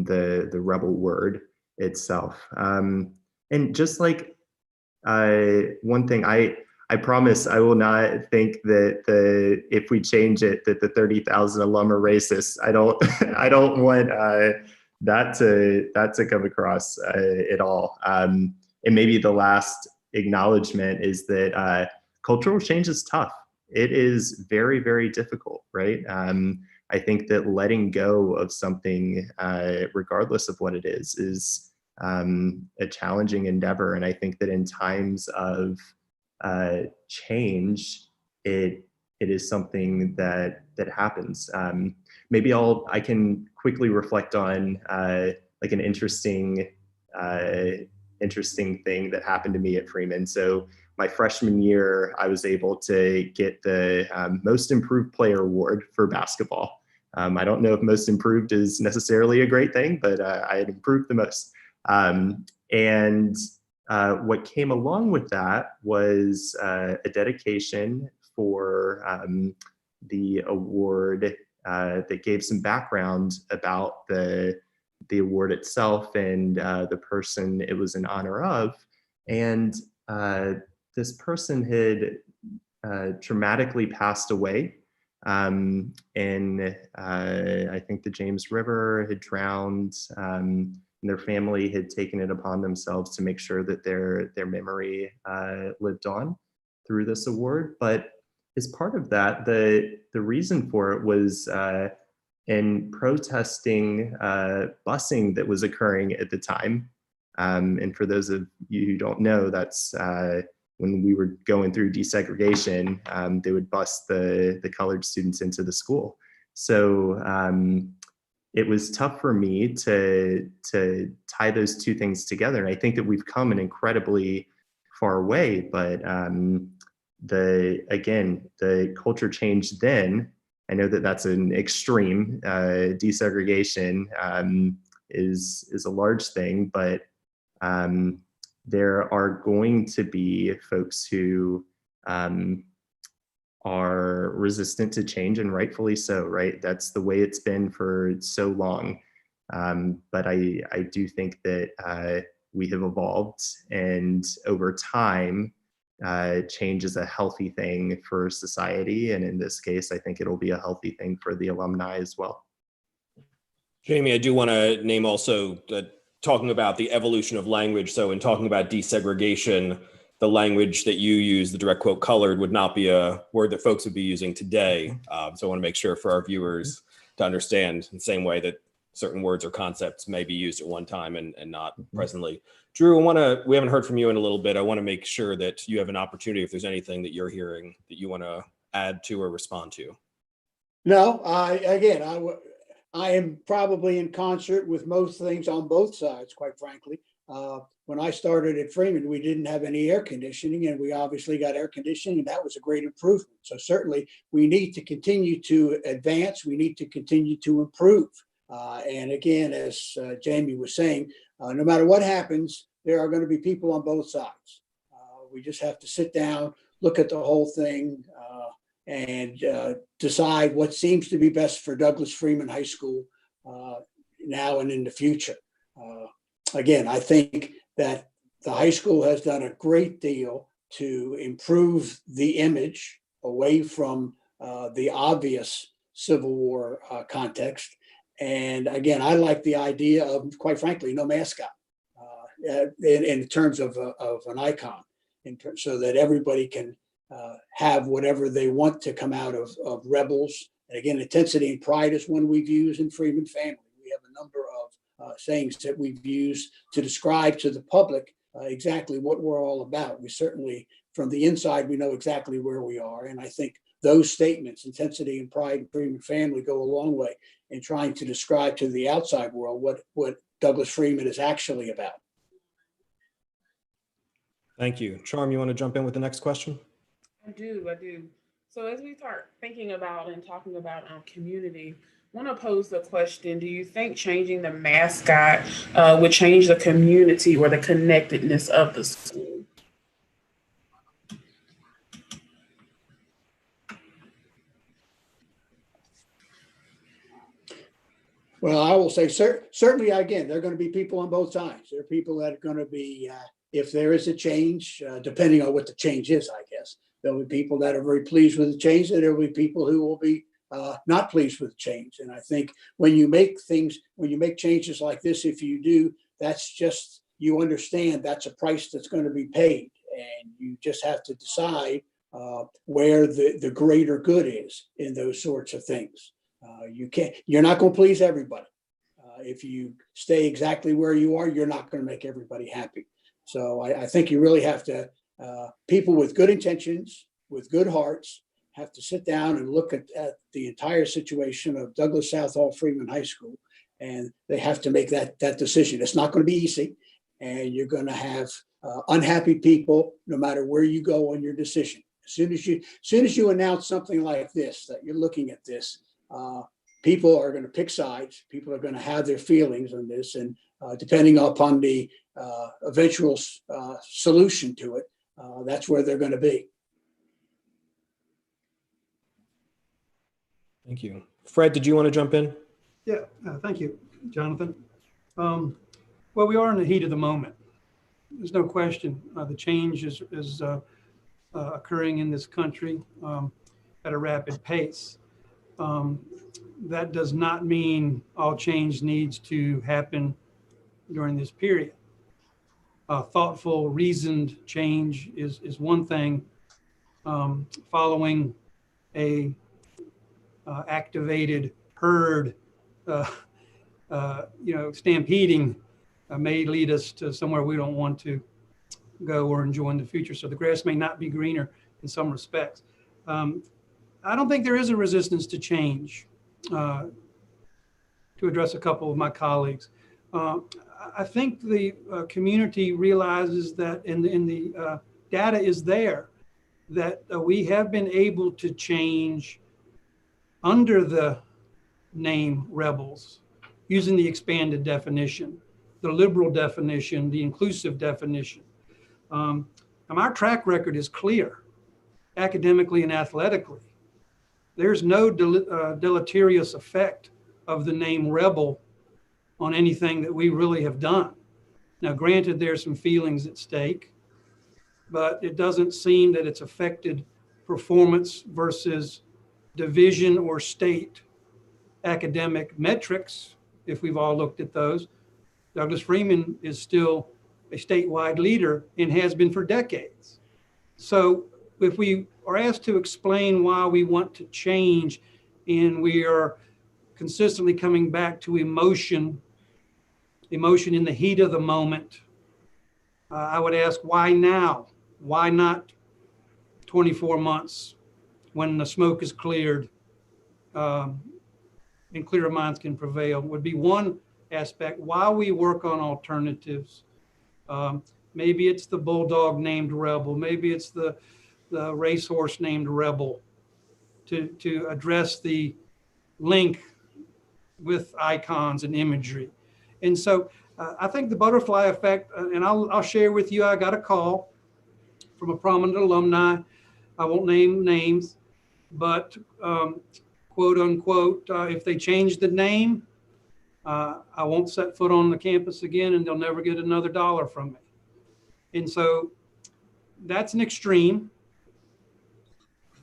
the Rebel word itself. And just like one thing, I promise I will not think that if we change it, that the 30,000 alum are racist. I don't want that to come across at all. And maybe the last acknowledgement is that cultural change is tough. It is very, very difficult, right? I think that letting go of something, regardless of what it is a challenging endeavor. And I think that in times of change, it is something that happens. Maybe I can quickly reflect on like an interesting thing that happened to me at Freeman. So my freshman year, I was able to get the Most Improved Player Award for basketball. I don't know if Most Improved is necessarily a great thing, but I had improved the most. And what came along with that was a dedication for the award that gave some background about the award itself and the person it was in honor of. And this person had traumatically passed away. And I think the James River had drowned, and their family had taken it upon themselves to make sure that their memory lived on through this award. But as part of that, the reason for it was in protesting busing that was occurring at the time. And for those of you who don't know, that's when we were going through desegregation, they would bus the colored students into the school. So it was tough for me to tie those two things together. And I think that we've come an incredibly far way, but the culture change then, I know that that's an extreme. Desegregation is a large thing, but there are going to be folks who are resistant to change, and rightfully so, right? That's the way it's been for so long. But I do think that we have evolved, and over time, change is a healthy thing for society. And in this case, I think it'll be a healthy thing for the alumni as well. Jamie, I do want to name also that talking about the evolution of language. So in talking about desegregation, the language that you use, the direct quote colored, would not be a word that folks would be using today. So I want to make sure for our viewers to understand in the same way that certain words or concepts may be used at one time and not presently. Drew, we haven't heard from you in a little bit. I want to make sure that you have an opportunity if there's anything that you're hearing that you want to add to or respond to. No, I am probably in concert with most things on both sides, quite frankly. When I started at Freeman, we didn't have any air conditioning, and we obviously got air conditioning, and that was a great improvement. So certainly we need to continue to advance. We need to continue to improve. And again, as Jamie was saying, no matter what happens, there are going to be people on both sides. We just have to sit down, look at the whole thing, and decide what seems to be best for Douglas Freeman High School now and in the future. Again, I think that the high school has done a great deal to improve the image away from the obvious Civil War context. And again, I like the idea of, quite frankly, no mascot in terms of an icon, so that everybody can have whatever they want to come out of Rebels. And again, intensity and pride is one we've used in Freeman family. We have a number of sayings that we've used to describe to the public exactly what we're all about. We certainly, from the inside, we know exactly where we are. And I think those statements, intensity and pride in Freeman family, go a long way in trying to describe to the outside world what Douglas Freeman is actually about. Thank you. Charm, you want to jump in with the next question? I do. So as we start thinking about and talking about community, I want to pose the question, do you think changing the mascot would change the community or the connectedness of the school? Well, I will say certainly, again, there are going to be people on both sides. There are people that are going to be, if there is a change, depending on what the change is, I guess, there'll be people that are very pleased with the change, and there will be people who will be not pleased with the change. And I think when you make changes like this, if you do, that's just, you understand that's a price that's going to be paid. and you just have to decide where the greater good is in those sorts of things. You're not going to please everybody. If you stay exactly where you are, you're not going to make everybody happy. So I think you really have to, people with good intentions, with good hearts, have to sit down and look at the entire situation of Douglas South Hall Freeman High School, and they have to make that decision. It's not going to be easy, and you're going to have unhappy people no matter where you go on your decision. As soon as you announce something like this, that you're looking at this, people are going to pick sides. People are going to have their feelings on this, and depending upon the eventual solution to it, that's where they're going to be. Thank you. Fred, did you want to jump in? Yeah, thank you, Jonathan. Well, we are in the heat of the moment. There's no question. The change is occurring in this country at a rapid pace. That does not mean all change needs to happen during this period. Thoughtful, reasoned change is one thing. Following a activated herd, stampeding may lead us to somewhere we don't want to go or enjoy in the future. So the grass may not be greener in some respects. I don't think there is a resistance to change. To address a couple of my colleagues, I think the community realizes that, in the data is there, that we have been able to change under the name rebels, using the expanded definition, the liberal definition, the inclusive definition. And our track record is clear, academically and athletically. There's no deleterious effect of the name rebel on anything that we really have done. Now, granted, there's some feelings at stake, but it doesn't seem that it's affected performance versus division or state academic metrics, if we've all looked at those. Douglas Freeman is still a statewide leader and has been for decades. So if we are asked to explain why we want to change, and we are consistently coming back to emotion in the heat of the moment, I would ask, why now? Why not 24 months when the smoke is cleared and clearer minds can prevail? Would be one aspect. While we work on alternatives, maybe it's the bulldog named Rebel, maybe it's the racehorse named Rebel, to address the link with icons and imagery. And so I think the butterfly effect, and I'll share with you, I got a call from a prominent alumni. I won't name names, but quote unquote, if they change the name, I won't set foot on the campus again, and they'll never get another dollar from me. And so that's an extreme.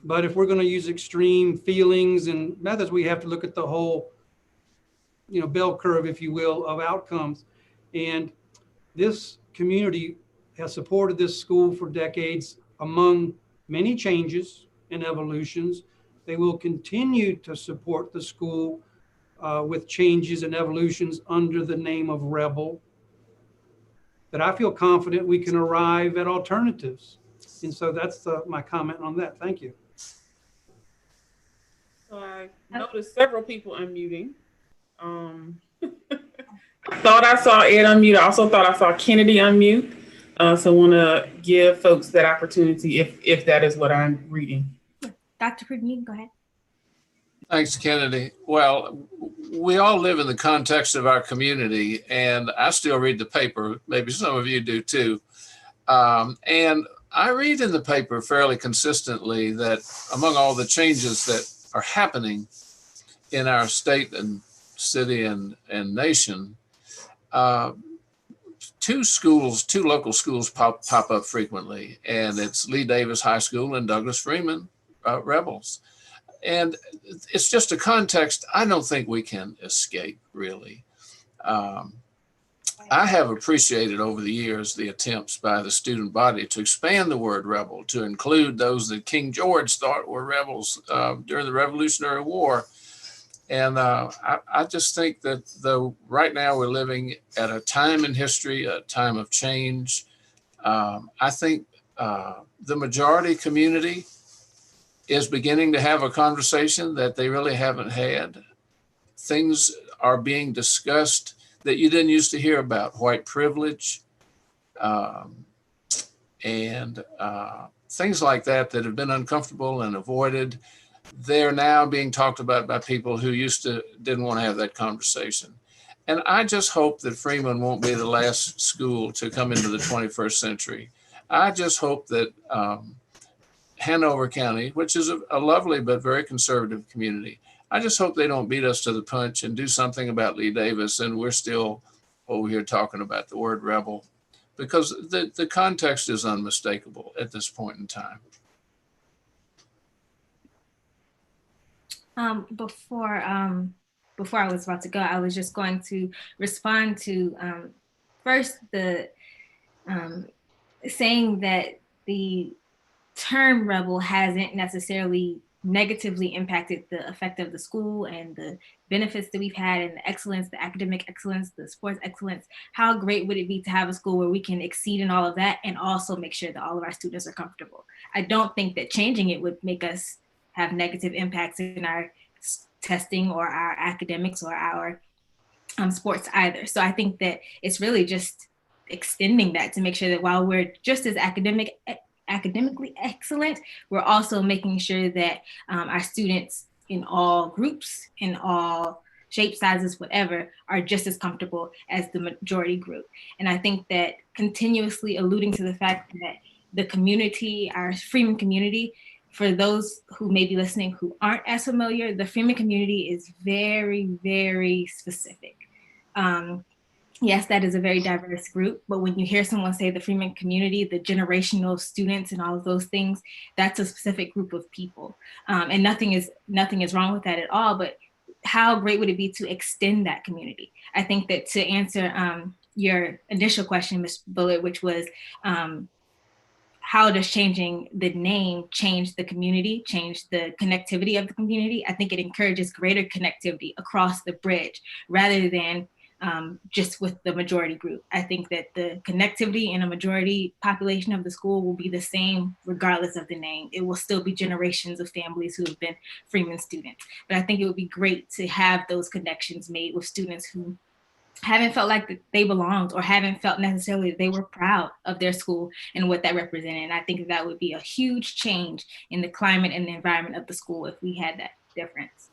But if we're going to use extreme feelings and methods, we have to look at the whole, bell curve, if you will, of outcomes. And this community has supported this school for decades. Among many changes and evolutions, they will continue to support the school with changes and evolutions under the name of Rebel. But I feel confident we can arrive at alternatives. And so that's my comment on that. Thank you. So I noticed several people unmuting. I thought I saw Ed unmute. I also thought I saw Kennedy unmute. So I want to give folks that opportunity if that is what I'm reading. Dr. Pruden, go ahead. Thanks, Kennedy. Well, we all live in the context of our community, and I still read the paper. Maybe some of you do too. And I read in the paper fairly consistently that among all the changes that are happening in our state and city and nation, two local schools pop up frequently, and it's Lee Davis High School and Douglas Freeman Rebels. And it's just a context I don't think we can escape, really. I have appreciated over the years the attempts by the student body to expand the word rebel to include those that King George thought were rebels during the Revolutionary War. And I just think that though right now we're living at a time in history, a time of change, I think the majority community is beginning to have a conversation that they really haven't had. Things are being discussed that you didn't used to hear about, white privilege, and things like that that have been uncomfortable and avoided. They're now being talked about by people who didn't want to have that conversation. And I just hope that Freeman won't be the last school to come into the 21st century. I just hope that Hanover County, which is a lovely but very conservative community, I just hope they don't beat us to the punch and do something about Lee Davis and we're still over here talking about the word rebel, because the context is unmistakable at this point in time. Before I was about to go, I was just going to respond to first the saying that the term rebel hasn't necessarily negatively impacted the effect of the school and the benefits that we've had and the excellence, the academic excellence, the sports excellence. How great would it be to have a school where we can exceed in all of that and also make sure that all of our students are comfortable? I don't think that changing it would make us have negative impacts in our testing or our academics or our sports either. So I think that it's really just extending that to make sure that while we're just as academically excellent, we're also making sure that our students in all groups, in all shapes, sizes, whatever, are just as comfortable as the majority group. And I think that continuously alluding to the fact that the community, our Freeman community, for those who may be listening who aren't as familiar, the Freeman community is very, very specific. Yes, that is a very diverse group, but when you hear someone say the Freeman community, the generational students and all of those things, that's a specific group of people. And nothing is wrong with that at all, but how great would it be to extend that community? I think that to answer your initial question, Ms. Bullard, which was, how does changing the name change the community, change the connectivity of the community? I think it encourages greater connectivity across the bridge rather than just with the majority group. I think that the connectivity in a majority population of the school will be the same regardless of the name. It will still be generations of families who have been Freeman students. But I think it would be great to have those connections made with students who haven't felt like they belonged or haven't felt necessarily that they were proud of their school and what that represented. And I think that would be a huge change in the climate and the environment of the school if we had that difference.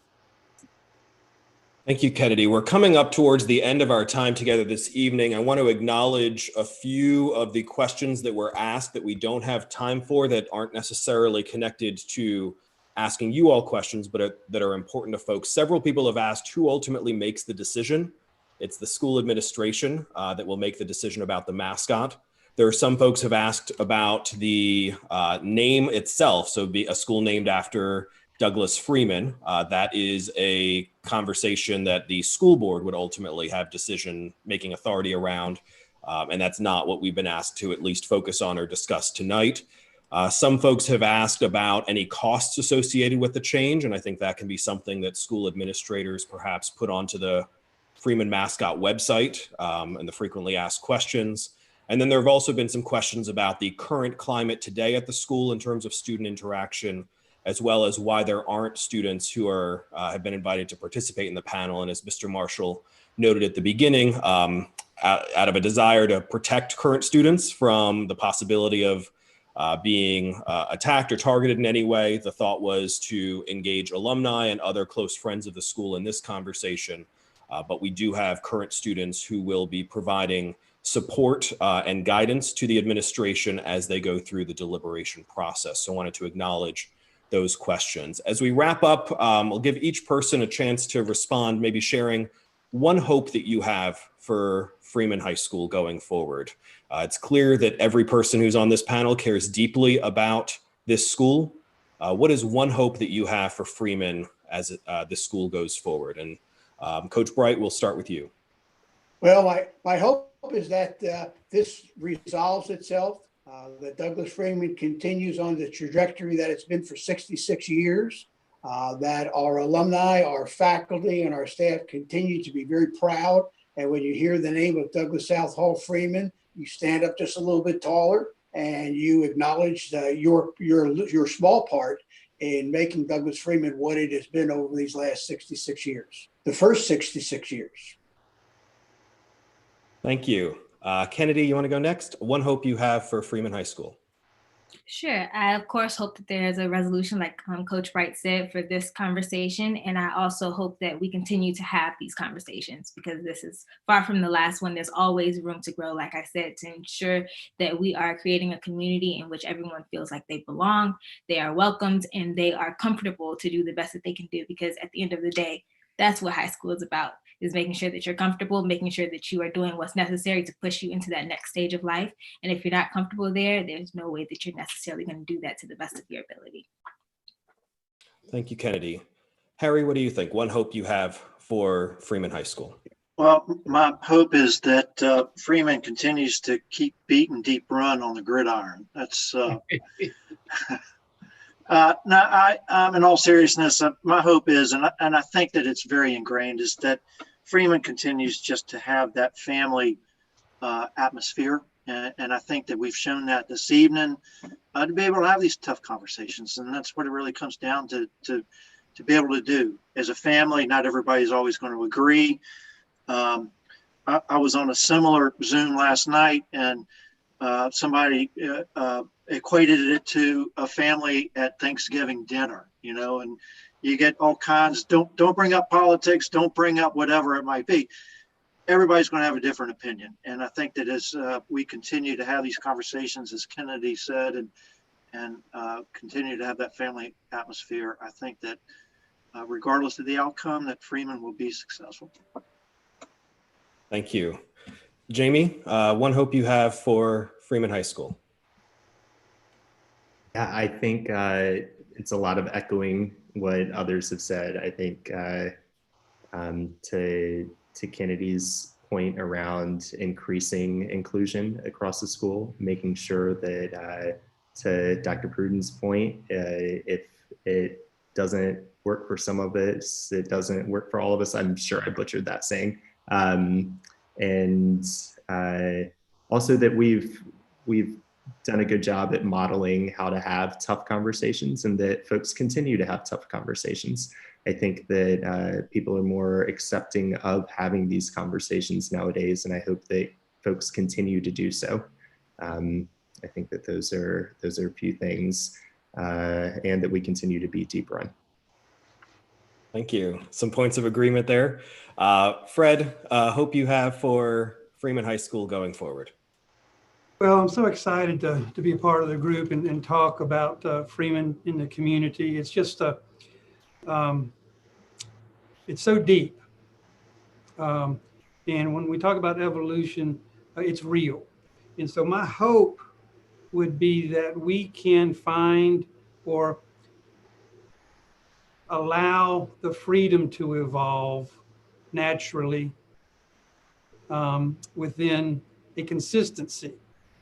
Thank you, Kennedy. We're coming up towards the end of our time together this evening. I want to acknowledge a few of the questions that were asked that we don't have time for that aren't necessarily connected to asking you all questions, but that are important to folks. Several people have asked who ultimately makes the decision. It's the school administration that will make the decision about the mascot. There are some folks who have asked about the name itself. So be a school named after Douglas Freeman. That is a conversation that the school board would ultimately have decision-making authority around. And that's not what we've been asked to at least focus on or discuss tonight. Some folks have asked about any costs associated with the change. And I think that can be something that school administrators perhaps put onto the Freeman Mascot website and the frequently asked questions. And then there have also been some questions about the current climate today at the school in terms of student interaction, as well as why there aren't students who have been invited to participate in the panel. And as Mr. Marshall noted at the beginning, out of a desire to protect current students from the possibility of being attacked or targeted in any way, the thought was to engage alumni and other close friends of the school in this conversation. But we do have current students who will be providing support and guidance to the administration as they go through the deliberation process. So I wanted to acknowledge those questions. As we wrap up, I'll give each person a chance to respond, maybe sharing one hope that you have for Freeman High School going forward. It's clear that every person who's on this panel cares deeply about this school. What is one hope that you have for Freeman as this school goes forward? And Coach Bright, we'll start with you. Well, my hope is that this resolves itself, that Douglas Freeman continues on the trajectory that it's been for 66 years, that our alumni, our faculty, and our staff continue to be very proud. And when you hear the name of Douglas South Hall Freeman, you stand up just a little bit taller and you acknowledge your small part in making Douglas Freeman what it has been over these last 66 years, the first 66 years. Thank you. Kennedy, you want to go next? One hope you have for Freeman High School. Sure. I, of course, hope that there's a resolution, like Coach Bright said, for this conversation. And I also hope that we continue to have these conversations, because this is far from the last one. There's always room to grow, like I said, to ensure that we are creating a community in which everyone feels like they belong, they are welcomed, and they are comfortable to do the best that they can do. Because at the end of the day, that's what high school is about, is making sure that you're comfortable, making sure that you are doing what's necessary to push you into that next stage of life. And if you're not comfortable there, there's no way that you're necessarily going to do that to the best of your ability. Thank you, Kennedy. Harry, what do you think? One hope you have for Freeman High School? Well, my hope is that Freeman continues to keep beating deep run on the gridiron. That's no, in all seriousness, my hope is, and I think that it's very ingrained, is that Freeman continues just to have that family atmosphere. And I think that we've shown that this evening to be able to have these tough conversations. And that's what it really comes down to be able to do. As a family, not everybody's always going to agree. I was on a similar Zoom last night, and somebody equated it to a family at Thanksgiving dinner, you know, and you get all kinds, don't bring up politics, don't bring up whatever it might be. Everybody's going to have a different opinion. And I think that as we continue to have these conversations, as Kennedy said, and continue to have that family atmosphere, I think that regardless of the outcome, that Freeman will be successful. Thank you. Jamie, one hope you have for Freeman High School? Yeah, I think it's a lot of echoing what others have said. I think to Kennedy's point around increasing inclusion across the school, making sure that to Dr. Pruden's point, if it doesn't work for some of us, it doesn't work for all of us. I'm sure I butchered that saying. And also that we've done a good job at modeling how to have tough conversations, and that folks continue to have tough conversations. I think that people are more accepting of having these conversations nowadays, and I hope that folks continue to do so. I think that those are a few things, and that we continue to be deep run. Thank you. Some points of agreement there. Fred, hope you have for Freeman High School going forward. Well, I'm so excited to be a part of the group and talk about Freeman in the community. It's just it's so deep. And when we talk about evolution, it's real. And so my hope would be that we can find or allow the freedom to evolve naturally within a consistency.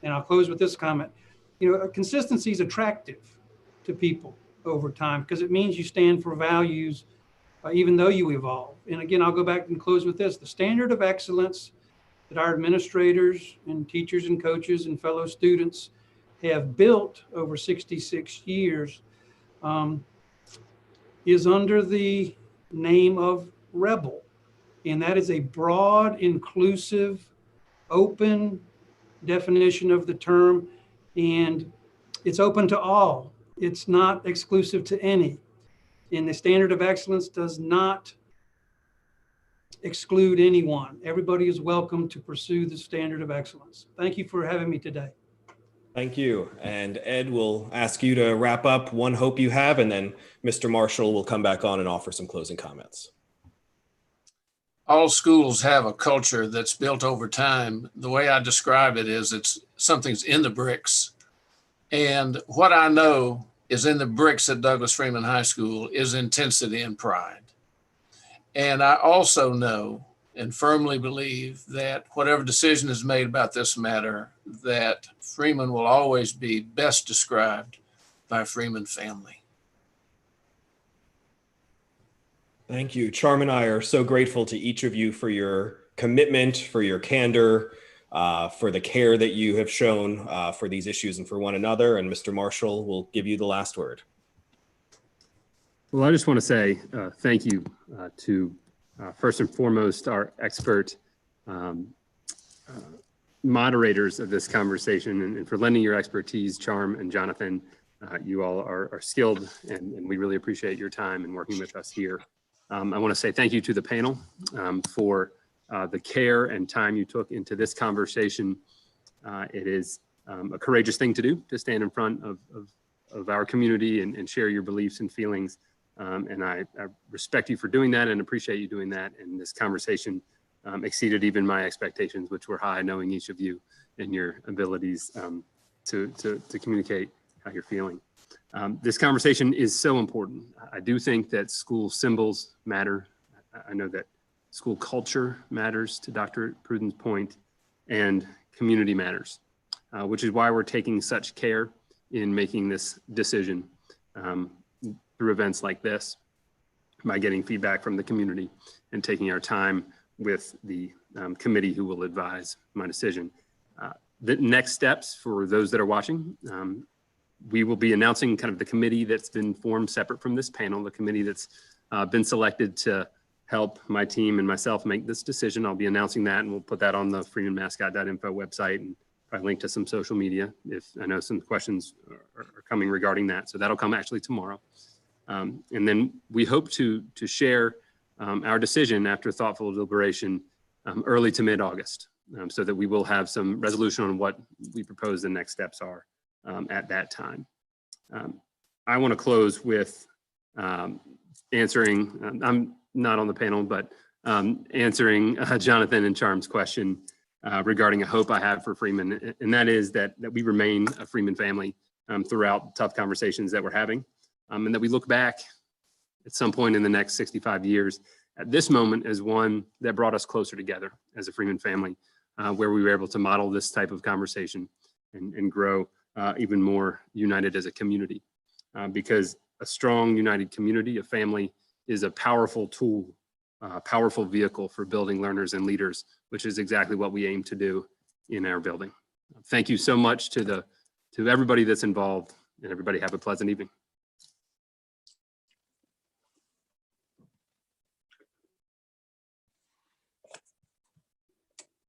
And I'll close with this comment. You know, consistency is attractive to people over time because it means you stand for values even though you evolve. And again, I'll go back and close with this. The standard of excellence that our administrators and teachers and coaches and fellow students have built over 66 years is under the name of Rebel. And that is a broad, inclusive, open definition of the term, and it's open to all. It's not exclusive to any. And the standard of excellence does not exclude anyone. Everybody is welcome to pursue the standard of excellence. Thank you for having me today. Thank you. And Ed, will ask you to wrap up one hope you have, and then Mr. Marshall will come back on and offer some closing comments. All schools have a culture that's built over time. The way I describe it is something's in the bricks. And what I know is in the bricks at Douglas Freeman High School is intensity and pride. And I also know and firmly believe that whatever decision is made about this matter, that Freeman will always be best described by Freeman family. Thank you. Charm and I are so grateful to each of you for your commitment, for your candor, for the care that you have shown for these issues and for one another. And Mr. Marshall will give you the last word. Well, I just want to say thank you to first and foremost our expert moderators of this conversation and for lending your expertise, Charm and Jonathan. You all are skilled, and we really appreciate your time and working with us here. I want to say thank you to the panel for the care and time you took into this conversation. It is a courageous thing to do, to stand in front of our community and share your beliefs and feelings. And I respect you for doing that and appreciate you doing that. And this conversation exceeded even my expectations, which were high, knowing each of you and your abilities to communicate how you're feeling. This conversation is so important. I do think that school symbols matter. I know that school culture matters, to Dr. Pruden's point, and community matters, which is why we're taking such care in making this decision through events like this, by getting feedback from the community and taking our time with the committee who will advise my decision. The next steps for those that are watching, we will be announcing kind of the committee that's been formed separate from this panel, the committee that's been selected to help my team and myself make this decision. I'll be announcing that, and we'll put that on the freemanmascot.info website and probably link to some social media if I know some questions are coming regarding that. So that'll come actually tomorrow. And then we hope to share our decision after thoughtful deliberation early to mid-August, so that we will have some resolution on what we propose the next steps are at that time. I want to close with answering, I'm not on the panel, but answering Jonathan and Charm's question regarding a hope I have for Freeman, and that is that we remain a Freeman family throughout tough conversations that we're having. And that we look back at some point in the next 65 years at this moment as one that brought us closer together as a Freeman family, where we were able to model this type of conversation and grow even more united as a community. Because a strong, united community, a family, is a powerful tool, a powerful vehicle for building learners and leaders, which is exactly what we aim to do in our building. Thank you so much to everybody that's involved, and everybody have a pleasant evening.